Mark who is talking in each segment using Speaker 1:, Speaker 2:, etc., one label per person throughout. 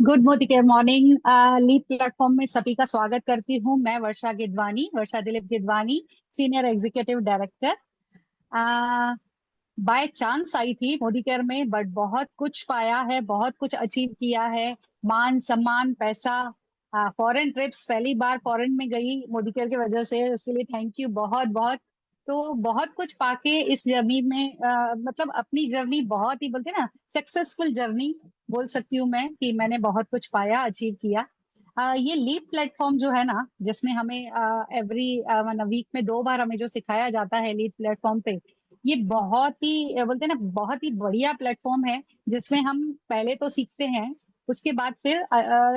Speaker 1: Good morning. Lead platform में सभी का स्वागत करती हूँ। मैं Varsha Dilip Gidwani, senior executive director. By chance आई थी मोदी केयर में, बट बहुत कुछ पाया है, बहुत कुछ अचीव किया है। मान सम्मान, पैसा, फॉरेन ट्रिप्स, पहली बार फॉरेन में गई मोदी केयर की वजह से, उसके लिए थैंक यू बहुत बहुत। तो बहुत कुछ पाके इस जर्नी में मतलब अपनी जर्नी बहुत ही, बोलते हैं ना, सक्सेसफुल जर्नी बोल सकती हूँ मैं कि मैंने बहुत कुछ पाया, अचीव किया। ये लीप प्लेटफॉर्म जो है ना, जिसमें हमें एवरी मतलब वीक में 2 बार हमें जो सिखाया जाता है लीप प्लेटफॉर्म पे, ये बहुत ही बोलते हैं ना, बहुत ही बढ़िया प्लेटफॉर्म है। जिसमें हम पहले तो सीखते हैं, उसके बाद फिर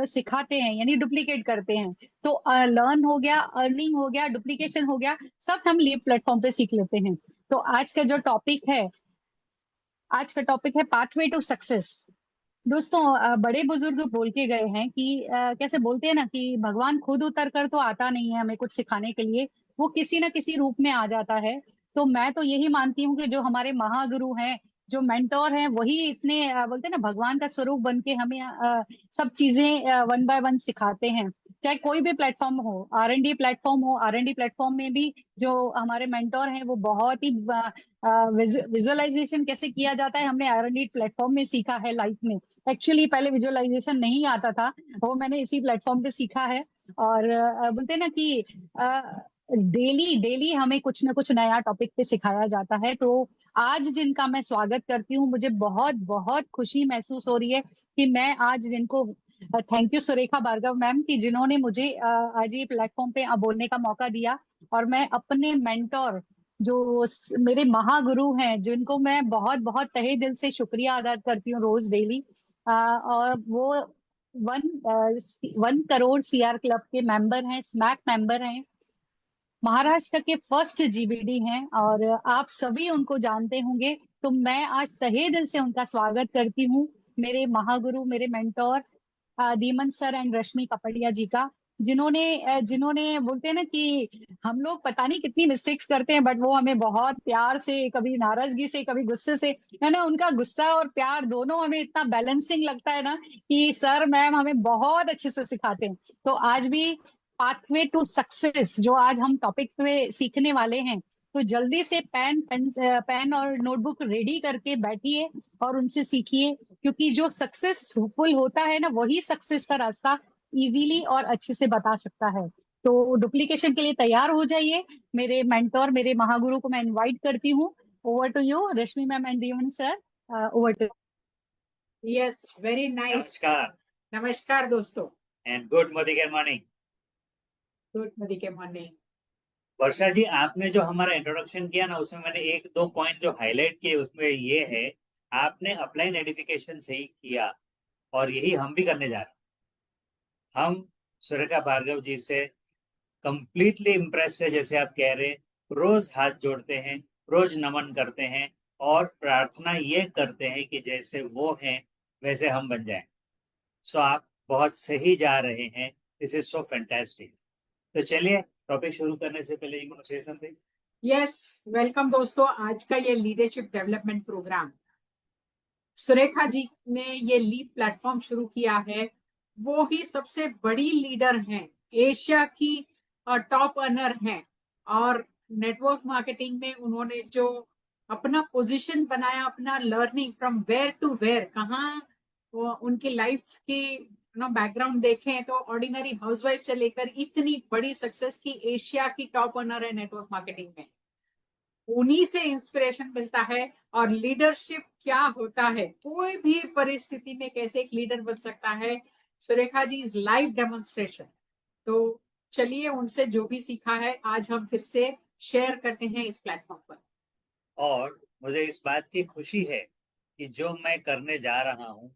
Speaker 1: सिखाते हैं, यानी डुप्लीकेट करते हैं। तो लर्न हो गया, अर्निंग हो गया, डुप्लीकेशन हो गया, सब हम लीप प्लेटफॉर्म पे सीख लेते हैं। तो आज का टॉपिक है पाथवे टू सक्सेस। दोस्तों, बड़े बुजुर्ग बोल के गए हैं कि कैसे बोलते हैं ना कि भगवान खुद उतर कर तो आता नहीं है हमें कुछ सिखाने के लिए, वो किसी ना किसी रूप में आ जाता है। तो मैं तो यही मानती हूँ कि जो हमारे महागुरु हैं, जो मेंटोर हैं, वही इतने बोलते हैं ना, भगवान का स्वरूप बन के हमें सब चीजें वन बाय वन सिखाते हैं। चाहे कोई भी प्लेटफॉर्म हो, आर एंड डी प्लेटफॉर्म में भी जो हमारे मेंटोर हैं, वो बहुत ही विजुअलाइजेशन कैसे किया जाता है, हमने आर एंड डी प्लेटफॉर्म में सीखा है लाइफ में। एक्चुअली पहले विजुअलाइजेशन नहीं आता था, वो मैंने इसी प्लेटफॉर्म पे सीखा है। और बोलते हैं ना कि डेली डेली हमें कुछ ना कुछ नया टॉपिक पे सिखाया जाता है। तो आज जिनका मैं स्वागत करती हूँ, मुझे बहुत बहुत खुशी महसूस हो रही है कि मैं आज जिनको, thank you Surekha Bhargav ma'am, कि जिन्होंने मुझे आज ये प्लेटफॉर्म पे बोलने का मौका दिया। और मैं अपने मेंटोर, जो मेरे महागुरु हैं, जिनको मैं बहुत बहुत तहे दिल से शुक्रिया अदा करती हूँ रोज डेली। और वो वन 1 करोड़ सीआर क्लब के मेंबर हैं, स्मैक मेंबर हैं, महाराष्ट्र के फर्स्ट जीबीडी हैं, और आप सभी उनको जानते होंगे। तो मैं आज तहे दिल से उनका स्वागत करती हूँ, मेरे महागुरु, मेरे मेंटोर दीमन सर एंड रश्मि कपड़िया जी का। जिन्होंने बोलते हैं ना कि हम लोग पता नहीं कितनी मिस्टेक्स करते हैं, बट वो हमें बहुत प्यार से, कभी नाराजगी से, कभी गुस्से से, है ना, उनका गुस्सा और प्यार दोनों हमें इतना बैलेंसिंग लगता है ना, कि सर मैम हमें बहुत अच्छे से सिखाते हैं। तो आज भी पाथवे टू सक्सेस जो आज हम टॉपिक पे सीखने वाले हैं, तो जल्दी से पेन और नोटबुक रेडी करके बैठिए और उनसे सीखिए। क्योंकि जो सक्सेसफुल होता है ना, वही सक्सेस का रास्ता इजीली और अच्छे से बता सकता है। तो डुप्लीकेशन के लिए तैयार हो जाइए। मेरे मेंटोर, मेरे महागुरु को मैं इनवाइट करती हूँ। Over to you Rashmi ma'am and Diwan sir, over to.
Speaker 2: Yes, very nice.
Speaker 3: नमस्कार
Speaker 2: नमस्कार दोस्तों।
Speaker 3: And good morning.
Speaker 2: Good morning के मॉर्निंग।
Speaker 3: वर्षा जी, आपने जो हमारा इंट्रोडक्शन किया ना, उसमें मैंने एक दो पॉइंट जो हाईलाइट किए, उसमें ये है, आपने अप्लाइन एडिफिकेशन सही किया, और यही हम भी करने जा रहे हैं। हम सुरेखा भार्गव जी से कंप्लीटली इम्प्रेस्ड है। जैसे आप कह रहे हैं, रोज हाथ जोड़ते हैं, रोज नमन करते हैं, और प्रार्थना ये करते हैं कि जैसे वो हैं वैसे हम बन जाएं। सो आप बहुत सही जा रहे हैं। This is so fantastic. तो चलिए, टॉपिक शुरू करने से पहले यू से समथिंग।
Speaker 2: यस, वेलकम दोस्तों। आज का ये leadership development programme Surekha ji ने ये लीड प्लेटफॉर्म शुरू किया है। वो ही सबसे बड़ी लीडर हैं, एशिया की टॉप अर्नर हैं। और नेटवर्क मार्केटिंग में उन्होंने जो अपना पोजीशन बनाया, अपना learning from where to where, कहाँ उनकी लाइफ की बैकग्राउंड देखें तो ऑर्डिनरी हाउसवाइफ से लेकर इतनी बड़ी सक्सेस की एशिया की टॉप अर्नर है नेटवर्क मार्केटिंग में। उन्हीं से इंस्पिरेशन मिलता है। और लीडरशिप क्या होता है, कोई भी परिस्थिति में कैसे एक लीडर बन सकता है, Surekha ji is live demonstration. तो चलिए, उनसे जो भी सीखा है आज हम फिर से शेयर करते हैं इस प्लेटफॉर्म पर।
Speaker 3: और मुझे इस बात की खुशी है कि जो मैं करने जा रहा हूँ,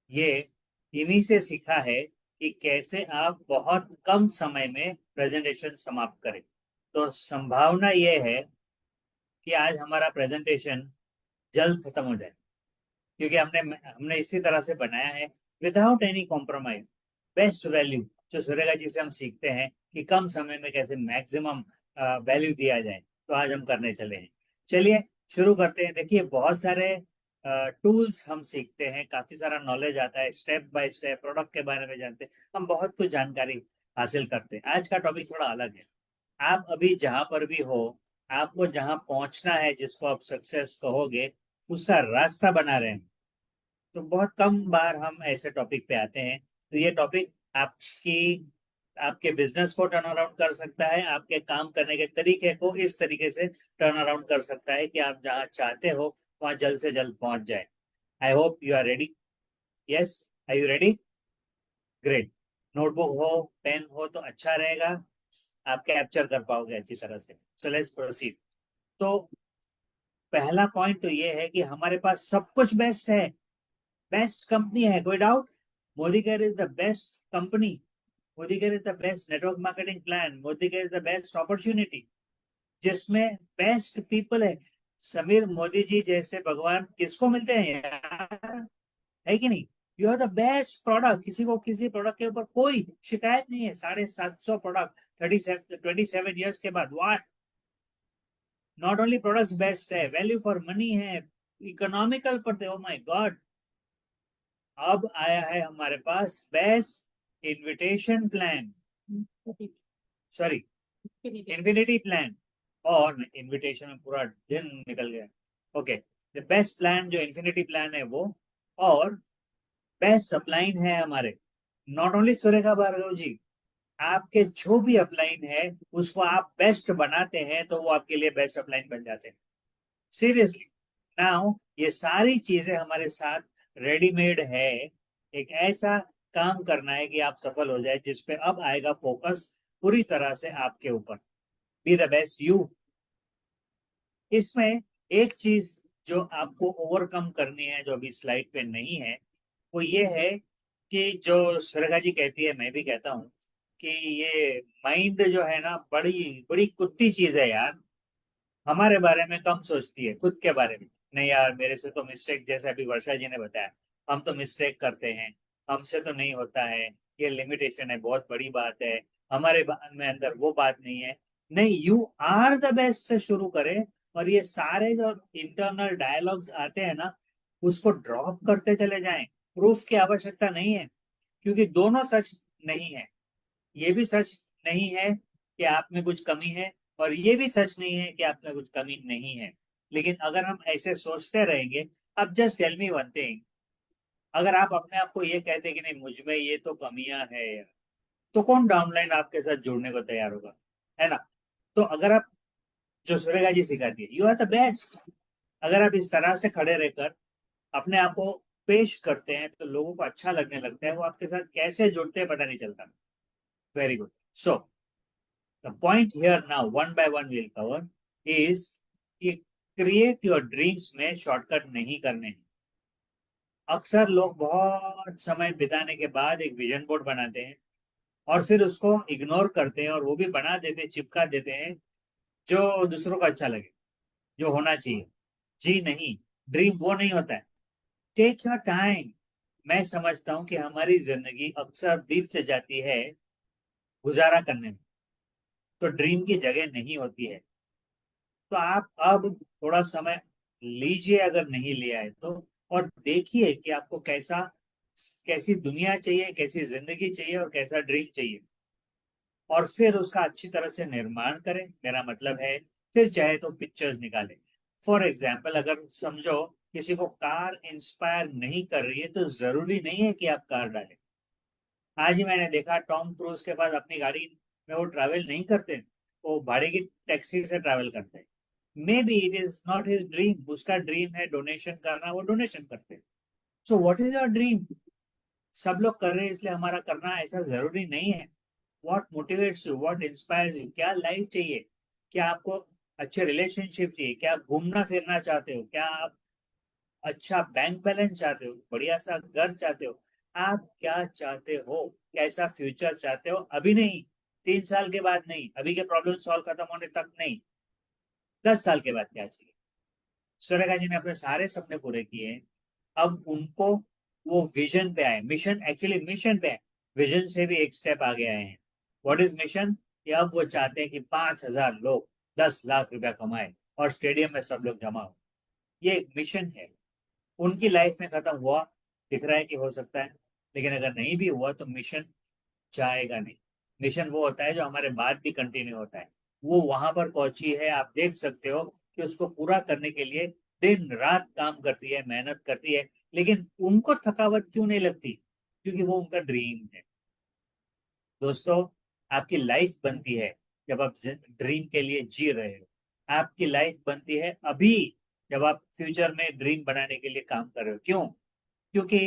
Speaker 3: ये इन्हीं से सीखा है कि कैसे आप बहुत कम समय में प्रेजेंटेशन समाप्त करें। तो संभावना ये है कि आज हमारा प्रेजेंटेशन जल्द खत्म हो जाए, क्योंकि हमने हमने इसी तरह से बनाया है, without any compromise, best value, जो सुरेखा जी से हम सीखते हैं कि कम समय में कैसे मैक्सिमम वैल्यू दिया जाए। तो आज हम करने चले हैं। चलिए शुरू करते हैं। देखिए, बहुत सारे टूल्स हम सीखते हैं, काफी सारा नॉलेज आता है, स्टेप बाय स्टेप प्रोडक्ट के बारे में जानते हैं, हम बहुत कुछ जानकारी हासिल करते हैं। आज का टॉपिक थोड़ा अलग है। आप अभी जहां पर भी हो, आपको जहां पहुंचना है, जिसको आप सक्सेस कहोगे, उसका रास्ता बना रहे हैं। तो बहुत कम बार हम ऐसे टॉपिक पे आते हैं। तो ये टॉपिक आपके बिजनेस को टर्न अराउंड कर सकता है, आपके काम करने के तरीके को इस तरीके से टर्न अराउंड कर सकता है कि आप जहां चाहते हो वहां जल्द से जल्द पहुंच जाए। I hope you are ready. Yes, are you ready? Great. Notebook हो, पेन हो तो अच्छा रहेगा, आप कैप्चर कर पाओगे अच्छी तरह से। So let's proceed. तो पहला पॉइंट तो ये है कि हमारे पास सब कुछ बेस्ट है, बेस्ट कंपनी है, कोई doubt? Modi care is the best company, Modi care is the best network marketing plan, Modi care is the best opportunity, जिसमें बेस्ट पीपल है। समीर मोदी जी जैसे भगवान किसको मिलते हैं यार, है कि नहीं? You are the best product, किसी को किसी प्रोडक्ट के ऊपर कोई शिकायत नहीं है। 750 प्रोडक्ट 27 ईयर्स के बाद, what! Not only products best है, वैल्यू फॉर मनी है, इकोनॉमिकल पड़ते, ओ माय गॉड। अब आया है हमारे पास best invitation plan, sorry infinity plan, और इन्विटेशन में पूरा दिन निकल गया। ओके, द बेस्ट प्लान जो इन्फिनिटी प्लान है वो, और बेस्ट अपलाइन है हमारे। नॉट ओनली सुरेखा भार्गव जी, आपके जो भी अपलाइन है उसको आप बेस्ट बनाते हैं तो वो आपके लिए बेस्ट अपलाइन बन जाते हैं। सीरियसली, नाउ ये सारी चीजें हमारे साथ रेडीमेड है। एक ऐसा काम करना है कि आप सफल हो जाए, जिसपे अब आएगा फोकस पूरी तरह से आपके ऊपर। Be the best you. इसमें एक चीज जो आपको ओवरकम करनी है, जो अभी स्लाइड पे नहीं है, वो ये है कि जो सुरेखा जी कहती है, मैं भी कहता हूँ कि ये माइंड जो है ना, बड़ी बड़ी कुत्ती चीज है यार। हमारे बारे में कम सोचती है, खुद के बारे में। नहीं यार, मेरे से तो मिस्टेक, जैसे अभी वर्षा जी ने बताया, हम तो मिस्टेक करते हैं, हमसे तो नहीं होता है, ये लिमिटेशन है, बहुत बड़ी बात है, हमारे में अंदर वो बात नहीं है। नहीं, यू आर द बेस्ट से शुरू करें, और ये सारे जो इंटरनल डायलॉग्स आते हैं ना, उसको ड्रॉप करते चले जाएं। प्रूफ की आवश्यकता नहीं है, क्योंकि दोनों सच नहीं है। ये भी सच नहीं है कि आप में कुछ कमी है, और ये भी सच नहीं है कि आप में कुछ कमी नहीं है। लेकिन अगर हम ऐसे सोचते रहेंगे, अब just tell me one thing, अगर आप अपने आप को ये कहते हैं कि नहीं मुझ में ये तो कमियां है यार, तो कौन डाउनलाइन आपके साथ जुड़ने को तैयार होगा, है ना? तो अगर आप, जो सुरेखा जी सिखाती है, यू आर द बेस्ट, अगर आप इस तरह से खड़े रहकर अपने आप को पेश करते हैं, तो लोगों को अच्छा लगने लगता है, वो आपके साथ कैसे जुड़ते हैं पता नहीं चलता। Very good. So the point here now, one by one we'll cover, is कि क्रिएट योर ड्रीम्स में शॉर्टकट नहीं करने हैं। अक्सर लोग बहुत समय बिताने के बाद एक विजन बोर्ड बनाते हैं, और फिर उसको इग्नोर करते हैं, और वो भी बना देते हैं, चिपका देते हैं जो दूसरों को अच्छा लगे, जो होना चाहिए। जी नहीं, ड्रीम वो नहीं होता है। Take your time. मैं समझता हूँ कि हमारी जिंदगी अक्सर बीत से जाती है गुजारा करने में, तो ड्रीम की जगह नहीं होती है। तो आप अब थोड़ा समय लीजिए, अगर नहीं लिया है तो, और देखिए कि आपको कैसी दुनिया चाहिए, कैसी जिंदगी चाहिए, और कैसा ड्रीम चाहिए, और फिर उसका अच्छी तरह से निर्माण करें। मेरा मतलब है, फिर चाहे तो पिक्चर्स निकालें। फॉर एग्जाम्पल, अगर समझो किसी को कार इंस्पायर नहीं कर रही है, तो जरूरी नहीं है कि आप कार डालें। आज ही मैंने देखा, टॉम क्रूज के पास अपनी गाड़ी में वो ट्रैवल नहीं करते, वो भाड़े की टैक्सी से ट्रैवल करते हैं। May be it is not his dream, उसका ड्रीम है डोनेशन करना, वो डोनेशन करते हैं। So what is your dream? सब लोग कर रहे हैं इसलिए हमारा करना ऐसा जरूरी नहीं है। What motivates you, what inspires you? क्या लाइफ चाहिए? क्या आपको अच्छे रिलेशनशिप चाहिए? क्या आप घूमना फिरना चाहते हो? क्या आप अच्छा बैंक बैलेंस चाहते हो? बढ़िया सा घर चाहते हो? आप क्या चाहते हो? कैसा फ्यूचर चाहते हो? अभी नहीं, 3 साल के बाद नहीं, अभी के प्रॉब्लम सॉल्व खत्म होने तक नहीं, 10 साल के बाद क्या चाहिए? सुरेखा जी ने अपने सारे सपने पूरे किए, अब उनको वो विजन पे आए, मिशन, एक्चुअली मिशन पे आए। विजन से भी एक स्टेप आगे आए हैं। What is mission? कि अब वो चाहते हैं कि 5,000 लोग 10 लाख रुपया कमाए, और स्टेडियम में सब लोग जमा हो। ये एक मिशन है। उनकी लाइफ में खत्म हुआ, दिख रहा है कि हो सकता है, लेकिन अगर नहीं भी हुआ तो मिशन जाएगा नहीं। मिशन वो होता है जो हमारे बाद भी कंटिन्यू होता है। वो वहां पर पहुंची है, आप देख सकते हो कि उसको पूरा करने के लिए दिन रात काम करती है, मेहनत करती है, लेकिन उनको थकावट क्यों नहीं लगती? क्योंकि वो उनका ड्रीम है। दोस्तों, आपकी लाइफ बनती है जब आप ड्रीम के लिए जी रहे हो। आपकी लाइफ बनती है अभी जब आप फ्यूचर में ड्रीम बनाने के लिए काम कर रहे हो। क्यों? क्योंकि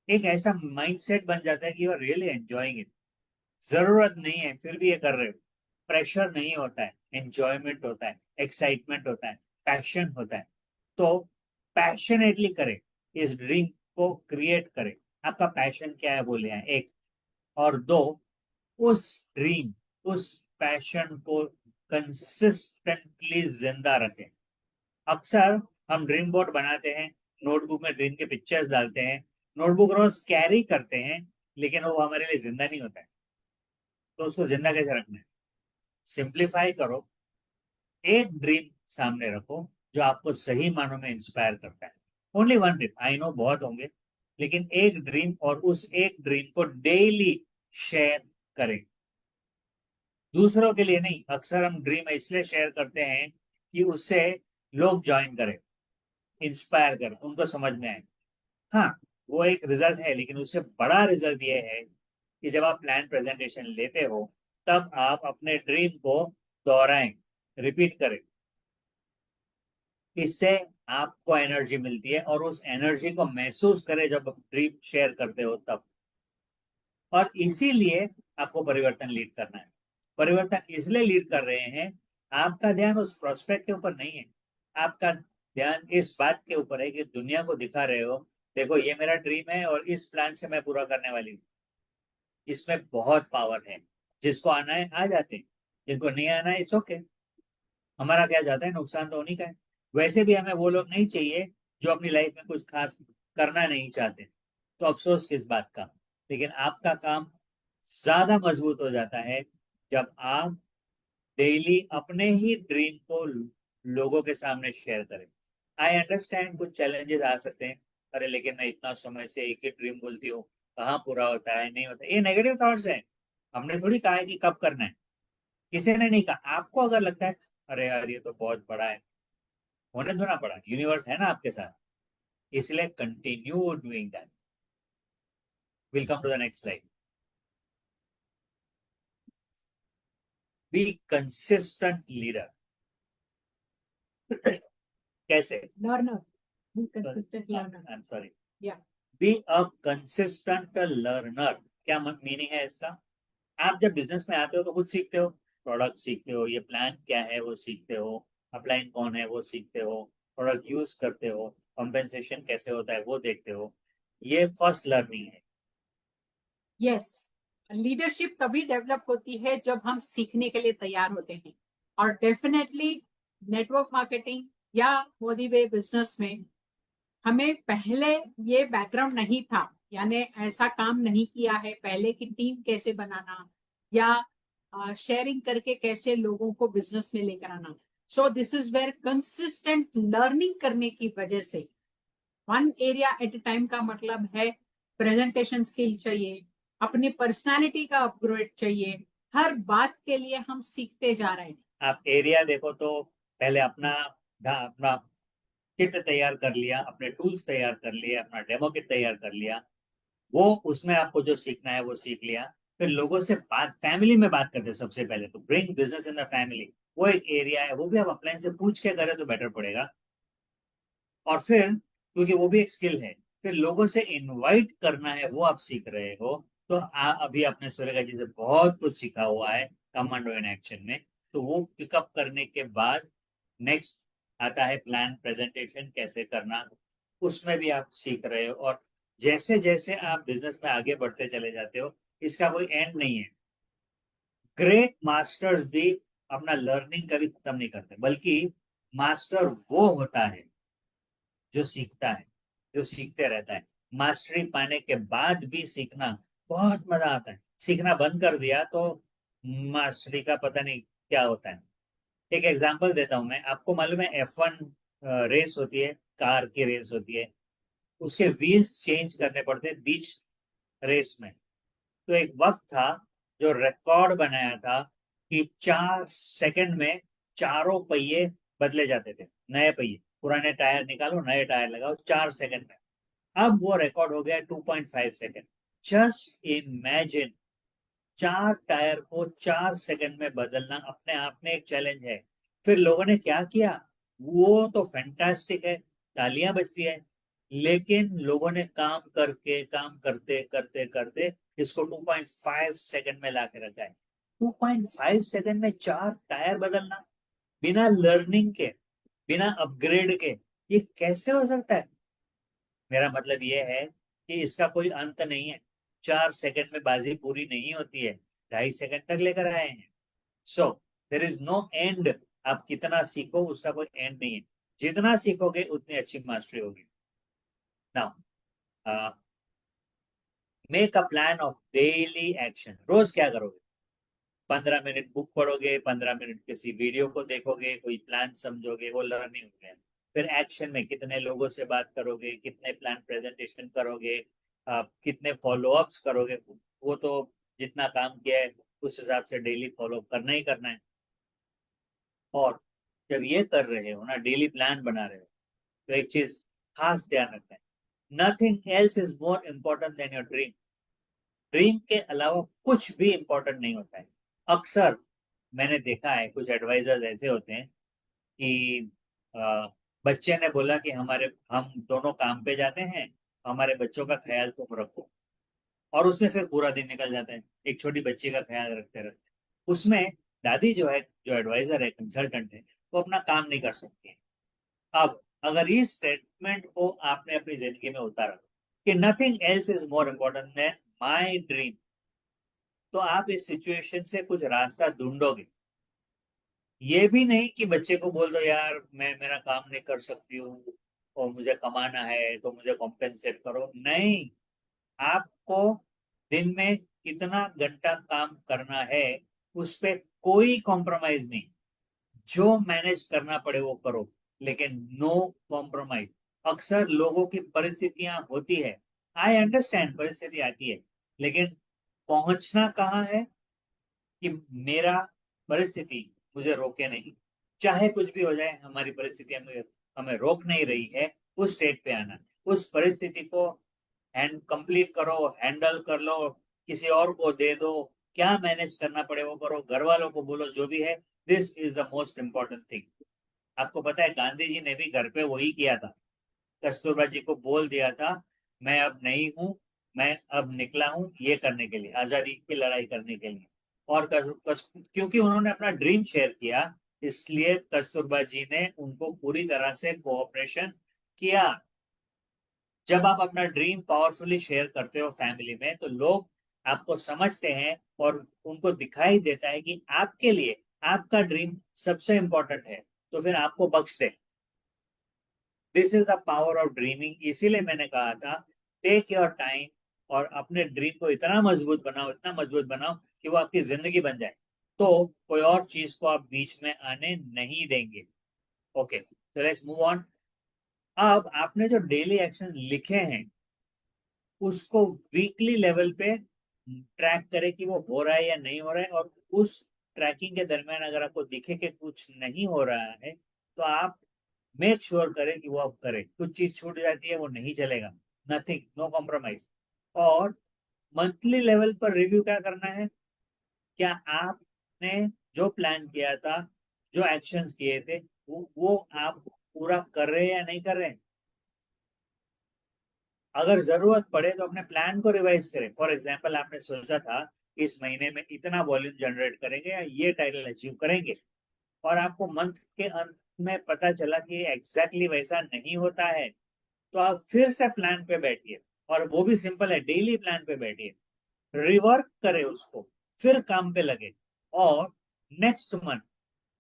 Speaker 3: एक ऐसा माइंडसेट बन जाता है कि you are really enjoying it. जरूरत नहीं है फिर भी ये कर रहे हो। प्रेशर नहीं होता है, एंजॉयमेंट होता है, एक्साइटमेंट होता है, पैशन होता है। तो पैशनेटली करें, इस ड्रीम को क्रिएट करें। आपका पैशन क्या है वो ले आए, एक। और दो, उस ड्रीम, उस पैशन को कंसिस्टेंटली जिंदा रखें। अक्सर हम ड्रीम बोर्ड बनाते हैं, नोटबुक में ड्रीम के पिक्चर्स डालते हैं, नोटबुक रोज कैरी करते हैं, लेकिन वो हमारे लिए जिंदा नहीं होता है। तो उसको जिंदा कैसे रखना है? सिंप्लीफाई करो, एक ड्रीम सामने रखो जो आपको सही मानों में इंस्पायर करता है। Only one dream, I know बहुत होंगे, लेकिन एक ड्रीम, और उस एक ड्रीम को डेली शेयर करें। दूसरों के लिए नहीं, अक्सर हम ड्रीम इसलिए शेयर करते हैं कि उससे लोग ज्वाइन करें, इंस्पायर करें, उनको समझ में आए। हाँ, वो एक रिजल्ट है, लेकिन उससे बड़ा रिजल्ट ये है कि जब आप प्लान प्रेजेंटेशन लेते हो तब आप अपने ड्रीम को दोहराएं, रिपीट करें। इससे आपको एनर्जी मिलती है, और उस एनर्जी को महसूस करें जब आप ड्रीम शेयर करते हो तब। और इसीलिए आपको परिवर्तन लीड करना है। परिवर्तन इसलिए लीड कर रहे हैं, आपका ध्यान उस प्रोस्पेक्ट के ऊपर नहीं है, आपका ध्यान इस बात के ऊपर है कि दुनिया को दिखा रहे हो, देखो ये मेरा ड्रीम है और इस प्लान से मैं पूरा करने वाली हूँ। इसमें बहुत पावर है। जिसको आना है आ जाते हैं, जिनको नहीं आना है इट्स ओके। हमारा क्या जाता है, नुकसान तो उन्हीं का है। वैसे भी हमें वो लोग नहीं चाहिए जो अपनी लाइफ में कुछ खास करना नहीं चाहते, तो अफसोस किस बात का। लेकिन आपका काम ज्यादा मजबूत हो जाता है जब आप डेली अपने ही ड्रीम को लोगों के सामने शेयर करें। आई अंडरस्टैंड कुछ चैलेंजेस आ सकते हैं, अरे लेकिन मैं इतना समय से एक ही ड्रीम बोलती हूँ, कहाँ पूरा होता है, नहीं होता है। ये नेगेटिव थॉट्स है। हमने थोड़ी कहा है कि कब करना है, किसी ने नहीं कहा। आपको अगर लगता है अरे यार ये तो बहुत बड़ा है, होने दो ना, पड़ा, यूनिवर्स है ना आपके साथ, इसलिए continue doing that. Will come to the next slide. Be consistent leader. कैसे?
Speaker 2: Learner. Be consistent learner.
Speaker 3: I am sorry,
Speaker 2: Yeah.
Speaker 3: Be a consistent learner. क्या मीनिंग है इसका? आप जब बिजनेस में आते हो तो कुछ सीखते हो, प्रोडक्ट सीखते हो, ये प्लान क्या है वो सीखते हो, अपलाइन कौन है वो सीखते हो, प्रोडक्ट यूज करते हो, कॉम्पेंसेशन कैसे होता है वो देखते हो। ये फर्स्ट लर्निंग है।
Speaker 2: यस, लीडरशिप तभी डेवलप होती है जब हम सीखने के लिए तैयार होते हैं। और डेफिनेटली नेटवर्क मार्केटिंग या मोदी वे बिजनेस में हमें पहले ये बैकग्राउंड नहीं था, यानी ऐसा काम नहीं किया है पहले की टीम कैसे बनाना या शेयरिंग करके कैसे लोगों को बिजनेस में लेकर आना। So this is where consistent learning करने की वजह से one area at a time का मतलब है प्रेजेंटेशन स्किल चाहिए, अपनी पर्सनालिटी का अपग्रेड चाहिए, हर बात के लिए हम सीखते जा रहे हैं।
Speaker 3: आप एरिया देखो तो पहले अपना अपना किट तैयार कर लिया, अपने टूल्स तैयार कर लिए, अपना डेमो किट तैयार कर लिया, वो उसमें आपको जो सीखना है वो सीख लिया। फिर लोगों से बात, फैमिली में बात करते हैं सबसे पहले, तो bring business in the family, वो एक एरिया है, वो भी आप अपलाइन से पूछ के करें तो बेटर पड़ेगा। और फिर क्योंकि वो भी एक स्किल है, फिर लोगों से इनवाइट करना है वो आप सीख रहे हो। तो अभी आपने सुरेखा जी से बहुत कुछ सीखा हुआ है कमांडो इन एक्शन में। तो वो पिकअप करने के बाद नेक्स्ट आता है प्लान प्रेजेंटेशन कैसे करना, उसमें भी आप सीख रहे हो। और जैसे जैसे आप बिजनेस में आगे बढ़ते चले जाते हो, इसका कोई एंड नहीं है। ग्रेट मास्टर्स भी अपना लर्निंग कभी खत्म नहीं करते, बल्कि मास्टर वो होता है जो सीखता है, जो सीखते रहता है। मास्टरी पाने के बाद भी सीखना बहुत मजा आता है। सीखना बंद कर दिया तो मास्टरी का पता नहीं क्या होता है। एक एग्जांपल देता हूं मैं आपको। मालूम है F1 रेस होती है, कार की रेस होती है। उसके व्हील्स चेंज करने पड़ते बीच रेस में। तो एक वक्त था जो रिकॉर्ड बनाया था कि 4 सेकंड में चारों पहिए बदले जाते थे, नए पहिए, पुराने टायर निकालो नए टायर लगाओ 4 सेकंड में। अब वो रिकॉर्ड हो गया 2.5 सेकंड। जस्ट इमेजिन, 4 टायर को 4 सेकंड में बदलना अपने आप में एक चैलेंज है। फिर लोगों ने क्या किया, वो तो फैंटास्टिक है, तालियां बजती है, लेकिन लोगों ने काम करते करते करते इसको 2.5 सेकंड में ला के रखा है। 2.5 सेकंड में 4 टायर बदलना, बिना लर्निंग के, बिना अपग्रेड के, ये कैसे हो सकता है? मेरा मतलब ये है कि इसका कोई अंत नहीं है। 4 सेकंड में बाजी पूरी नहीं होती है, 2.5 सेकंड तक लेकर आए हैं। सो देर इज नो एंड। आप कितना सीखो उसका कोई एंड नहीं है, जितना सीखोगे उतनी अच्छी मास्टरी होगी। Now make a plan of daily action. रोज क्या करोगे? 15 मिनट बुक पढ़ोगे, 15 मिनट किसी वीडियो को देखोगे, कोई प्लान समझोगे, वो लर्निंग हो गया। फिर एक्शन में कितने लोगों से बात करोगे, कितने प्लान प्रेजेंटेशन करोगे, कितने फॉलोअप्स करोगे, वो तो जितना काम किया है उस हिसाब से डेली फॉलोअप करना ही करना है। और जब ये कर रहे हो ना, डेली प्लान बना रहे हो, तो एक चीज खास ध्यान रखना है, nothing else is more important then your dream. Dream के अलावा कुछ भी इंपॉर्टेंट नहीं होता है। अक्सर मैंने देखा है कुछ एडवाइजर्स ऐसे होते हैं कि बच्चे ने बोला कि हम दोनों काम पे जाते हैं, हमारे बच्चों का ख्याल तुम रखो, और उसमें फिर पूरा दिन निकल जाता है एक छोटी बच्ची का ख्याल रखते रखते। उसमें दादी जो है, जो एडवाइजर है, कंसल्टेंट है, वो अपना काम नहीं कर सकती है। अब अगर इस स्टेटमेंट को आपने अपनी जिंदगी में उतारा कि nothing else is more important then my dream, तो आप इस सिचुएशन से कुछ रास्ता ढूंढोगे। ये भी नहीं कि बच्चे को बोल दो यार मैं मेरा काम नहीं कर सकती हूँ और मुझे कमाना है तो मुझे कॉम्पेंसेट करो, नहीं। आपको दिन में कितना घंटा काम करना है उस पर कोई कॉम्प्रोमाइज नहीं। जो मैनेज करना पड़े वो करो, लेकिन नो कॉम्प्रोमाइज। अक्सर लोगों की परिस्थितियां होती है, आई अंडरस्टैंड, परिस्थिति आती है, लेकिन पहुंचना कहाँ है कि मेरा परिस्थिति मुझे रोके नहीं। चाहे कुछ भी हो जाए, हमारी परिस्थिति हमें रोक नहीं रही है उस स्टेट पे आना। उस परिस्थिति को कंप्लीट करो, हैंडल कर लो, किसी और को दे दो, क्या मैनेज करना पड़े वो करो, घर वालों को बोलो, जो भी है। This is the most important thing. आपको पता है गांधी जी ने भी घर पे वही किया था। कस्तूरबा जी को बोल दिया था मैं अब नहीं हूं, मैं अब निकला हूं ये करने के लिए, आजादी की लड़ाई करने के लिए। और क्योंकि उन्होंने अपना ड्रीम शेयर किया, इसलिए कस्तूरबा जी ने उनको पूरी तरह से कोऑपरेशन किया। जब आप अपना ड्रीम पावरफुली शेयर करते हो फैमिली में, तो लोग आपको समझते हैं और उनको दिखाई देता है कि आपके लिए आपका ड्रीम सबसे इंपॉर्टेंट है, तो फिर आपको बख्शते। This is the power of dreaming. इसीलिए मैंने कहा था टेक योर टाइम और अपने ड्रीम को इतना मजबूत बनाओ, इतना मजबूत बनाओ कि वो आपकी जिंदगी बन जाए, तो कोई और चीज को आप बीच में आने नहीं देंगे। ओके, तो लेट्स मूव ऑन। अब आपने जो डेली एक्शन लिखे हैं उसको वीकली लेवल पे ट्रैक करें कि वो हो रहा है या नहीं हो रहा है, और उस ट्रैकिंग के दरमियान अगर आपको दिखे कि कुछ नहीं हो रहा है, तो आप मेक श्योर करें कि वो आप करें। कुछ चीज छूट जाती है वो नहीं चलेगा, नथिंग, नो कॉम्प्रोमाइज। और मंथली लेवल पर रिव्यू क्या करना है, क्या आपने जो प्लान किया था, जो एक्शंस किए थे, वो आप पूरा कर रहे हैं या नहीं कर रहे हैं। अगर जरूरत पड़े तो अपने प्लान को रिवाइज करें। फॉर एग्जाम्पल, आपने सोचा था इस महीने में इतना वॉल्यूम जनरेट करेंगे या ये टाइटल अचीव करेंगे, और आपको मंथ के अंत में पता चला कि एग्जैक्टली वैसा नहीं होता है, तो आप फिर से प्लान पे बैठिए, और वो भी सिंपल है, डेली प्लान पे बैठिए, रिवर्क करें उसको, फिर काम पे लगे। और नेक्स्ट मंथ,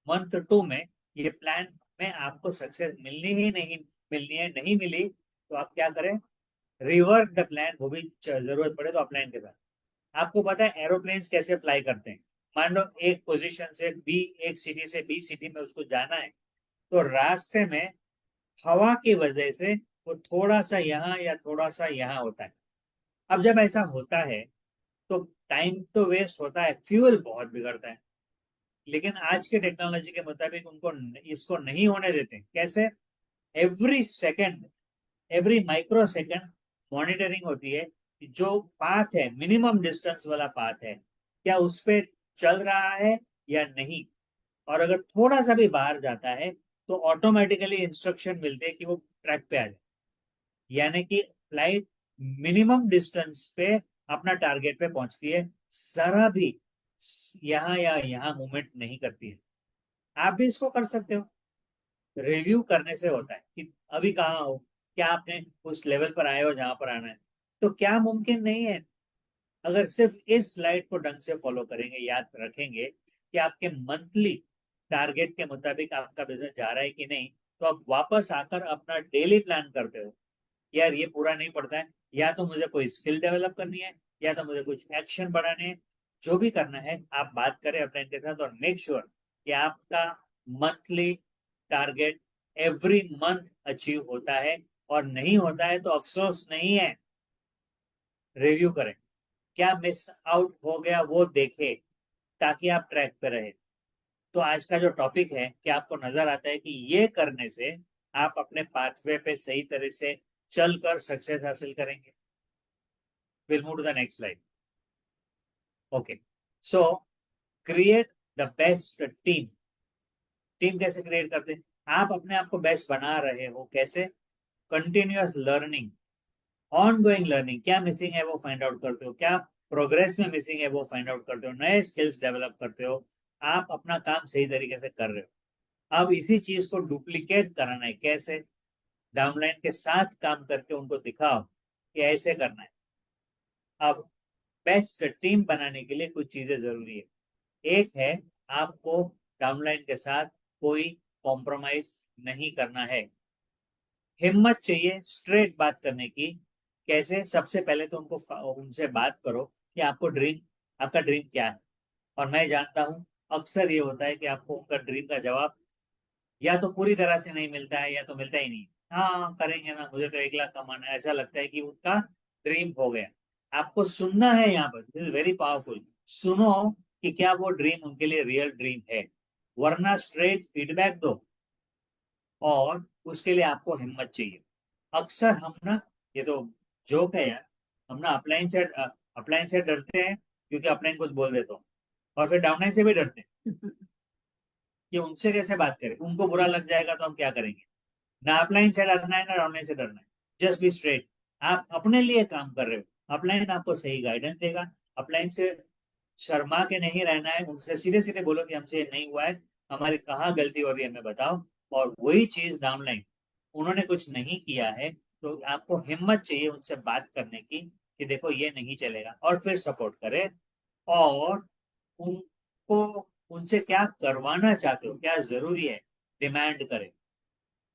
Speaker 3: मंथ 2 में ये प्लान में आपको सक्सेस मिलनी ही नहीं मिलनी है, नहीं मिली, तो आप क्या करें, रिवर्स द प्लान, वो भी जरूरत पड़े तो अपलाइन के साथ। आपको पता है एरोप्लेन्स कैसे फ्लाई करते हैं। मान लो एक पोजीशन से बी, एक सिटी से बी सिटी में उसको जाना है, तो रास्ते में हवा की वजह से वो थोड़ा सा यहाँ या थोड़ा सा यहाँ होता है। अब जब ऐसा होता है तो टाइम तो वेस्ट होता है, फ्यूल बहुत बिगड़ता है। लेकिन आज के टेक्नोलॉजी के मुताबिक उनको इसको नहीं होने देते। कैसे? Every second, every micro second monitoring होती है कि जो पाथ है, मिनिमम डिस्टेंस वाला पाथ है, क्या उस पे चल रहा है या नहीं। और अगर थोड़ा सा भी बाहर जाता है तो ऑटोमेटिकली इंस्ट्रक्शन मिलते हैं कि वो ट्रैक पे आ जाए। यानी कि फ्लाइट मिनिमम डिस्टेंस पे अपना टारगेट पे पहुंचती है, जरा भी यहाँ या यहाँ मूवमेंट नहीं करती है। आप भी इसको कर सकते हो। रिव्यू करने से होता है कि अभी कहाँ हो, क्या आपने उस लेवल पर आए हो जहां पर आना है। तो क्या मुमकिन नहीं है, अगर सिर्फ इस स्लाइड को ढंग से फॉलो करेंगे, याद रखेंगे कि आपके मंथली टारगेट के मुताबिक आपका बिजनेस जा रहा है कि नहीं, तो आप वापस आकर अपना डेली प्लान करते हो। यार ये पूरा नहीं पड़ता है, या तो मुझे कोई स्किल डेवलप करनी है, या तो मुझे कुछ एक्शन बढ़ाने हैं। जो भी करना है आप बात करें अपने के साथ, और मेक श्योर कि आपका monthly target every month achieve होता है। और नहीं होता है तो अफसोस नहीं है, रिव्यू करें, क्या मिस आउट हो गया वो देखें, ताकि आप ट्रैक पे रहे। तो आज का जो टॉपिक है, कि आपको नजर आता है कि ये करने से आप अपने पाथवे पे सही तरह से चलकर सक्सेस हासिल करेंगे। Will move to the next slide. Okay, so create the best team. Team कैसे क्रिएट करते हैं? आप अपने आप को बेस्ट बना रहे हो कैसे? Continuous learning, on going learning. क्या मिसिंग है वो फाइंड आउट करते हो, क्या प्रोग्रेस में मिसिंग है वो फाइंड आउट करते हो, नए स्किल्स डेवलप करते हो। आप अपना काम सही तरीके से कर रहे हो। अब इसी चीज को डुप्लीकेट कराना है कैसे? डाउनलाइन के साथ काम करके उनको दिखाओ कि ऐसे करना है। अब बेस्ट टीम बनाने के लिए कुछ चीजें जरूरी है। एक है, आपको डाउनलाइन के साथ कोई कॉम्प्रोमाइज नहीं करना है। हिम्मत चाहिए स्ट्रेट बात करने की। कैसे? सबसे पहले तो उनको उनसे बात करो कि आपका ड्रीम क्या है। और मैं जानता हूं अक्सर ये होता है कि आपको उनका ड्रीम का जवाब या तो पूरी तरह से नहीं मिलता है, या तो मिलता ही नहीं। हाँ करेंगे ना, मुझे तो 1 लाख कमाना है, ऐसा लगता है कि उनका ड्रीम हो गया। आपको सुनना है, यहाँ पर दिस इज वेरी पावरफुल। सुनो कि क्या वो ड्रीम उनके लिए रियल ड्रीम है, वरना स्ट्रेट फीडबैक दो। और उसके लिए आपको हिम्मत चाहिए। अक्सर हम ना, ये तो जोक है यार, हम ना अपलाइन से डरते हैं क्योंकि अपलाइन कुछ बोल देता हूँ, और फिर डाउनलाइन से भी डरते हैं कि उनसे कैसे बात करें, उनको बुरा लग जाएगा तो हम क्या करेंगे। ना अपलाइन से डरना है ना डाउनलाइन से डरना है। Just be straight. आप अपने लिए काम कर रहे हो, अपलाइन आपको सही गाइडेंस देगा। अपलाइन से शर्मा के नहीं रहना है, उनसे सीधे सीधे बोलो कि हमसे नहीं हुआ है, हमारी कहाँ गलती हो रही है हमें बताओ। और वही चीज डाउनलाइन, उन्होंने कुछ नहीं किया है तो आपको हिम्मत चाहिए उनसे बात करने की कि देखो ये नहीं चलेगा, और फिर सपोर्ट करें। और उनको उनसे क्या करवाना चाहते हो, क्या जरूरी है, डिमांड करें।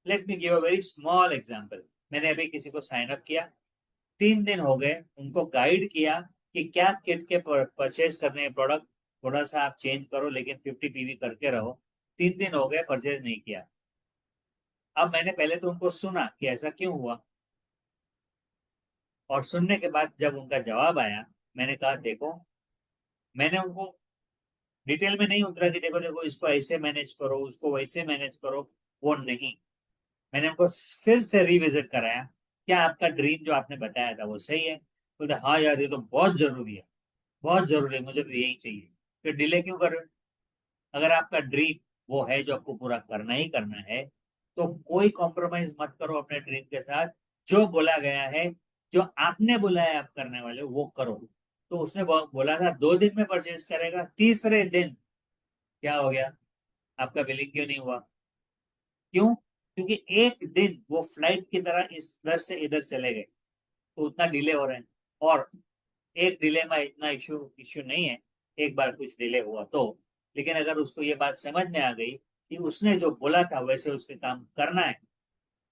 Speaker 3: Let me give a very small example. मैंने अभी किसी को साइन अप किया, 3 दिन हो गए, उनको गाइड किया कि क्या किट के परचेज करने हैं प्रोडक्ट, थोड़ा सा आप चेंज करो लेकिन 50 PV करके रहो। 3 दिन हो गए, परचेज नहीं किया। अब मैंने पहले तो उनको सुना कि ऐसा क्यों हुआ, और सुनने के बाद जब उनका जवाब आया, मैंने कहा देखो, मैंने उनको डिटेल में नहीं उतरा कि देखो देखो इसको ऐसे मैनेज करो, उसको वैसे मैनेज करो, वो नहीं। मैंने उनको फिर से रिविजिट कराया, क्या आपका ड्रीम जो आपने बताया था वो सही है? बोलते हाँ यार ये तो बहुत जरूरी है, बहुत जरूरी है, मुझे तो यही चाहिए। फिर डिले क्यों कर रहे हो? अगर आपका ड्रीम वो है जो आपको पूरा करना ही करना है, तो कोई कॉम्प्रोमाइज मत करो अपने ड्रीम के साथ। जो बोला गया है, जो आपने बोला है आप करने वाले हो, वो करो। तो उसने बोला था 2 दिन में परचेज करेगा, तीसरे दिन क्या हो गया? आपका बिलिंग क्यों नहीं हुआ? क्यों? क्योंकि एक दिन वो फ्लाइट की तरह इस इधर से इधर चले गए, तो उतना डिले हो रहे हैं। और एक डिले में इतना इश्यू इश्यू नहीं है, एक बार कुछ डिले हुआ तो। लेकिन अगर उसको ये बात समझ में आ गई कि उसने जो बोला था वैसे उसके काम करना है,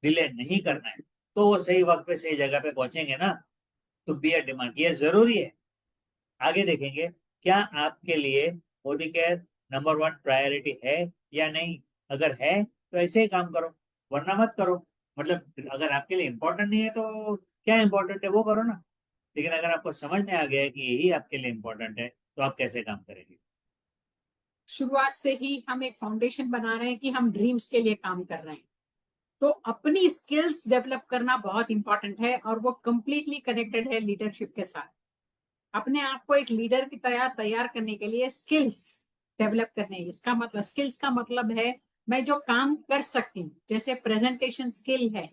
Speaker 3: डिले नहीं करना है, तो वो सही वक्त पे सही जगह पे पहुंचेंगे ना। तो बी अ डिमांड, ये जरूरी है। आगे देखेंगे, क्या आपके लिए मोदी केयर नंबर 1 प्रायोरिटी है या नहीं। अगर है तो ऐसे ही काम करो, वरना मत करो। मतलब अगर आपके लिए इम्पोर्टेंट नहीं है तो क्या इम्पोर्टेंट है वो करो ना, लेकिन अगर आपको समझ में आ गया है कि यही आपके लिए इम्पोर्टेंट है तो आप कैसे काम करेंगे।
Speaker 2: शुरुआत से ही हम एक फाउंडेशन बना रहे हैं कि हम ड्रीम्स के लिए काम कर रहे हैं, तो अपनी स्किल्स डेवलप करना बहुत इंपॉर्टेंट है और वो कंप्लीटली कनेक्टेड है लीडरशिप के साथ। अपने आप को एक लीडर की तरह तैयार करने के लिए स्किल्स डेवलप करने हैं। इसका मतलब, स्किल्स का मतलब है मैं जो काम कर सकती हूँ, जैसे प्रेजेंटेशन स्किल है,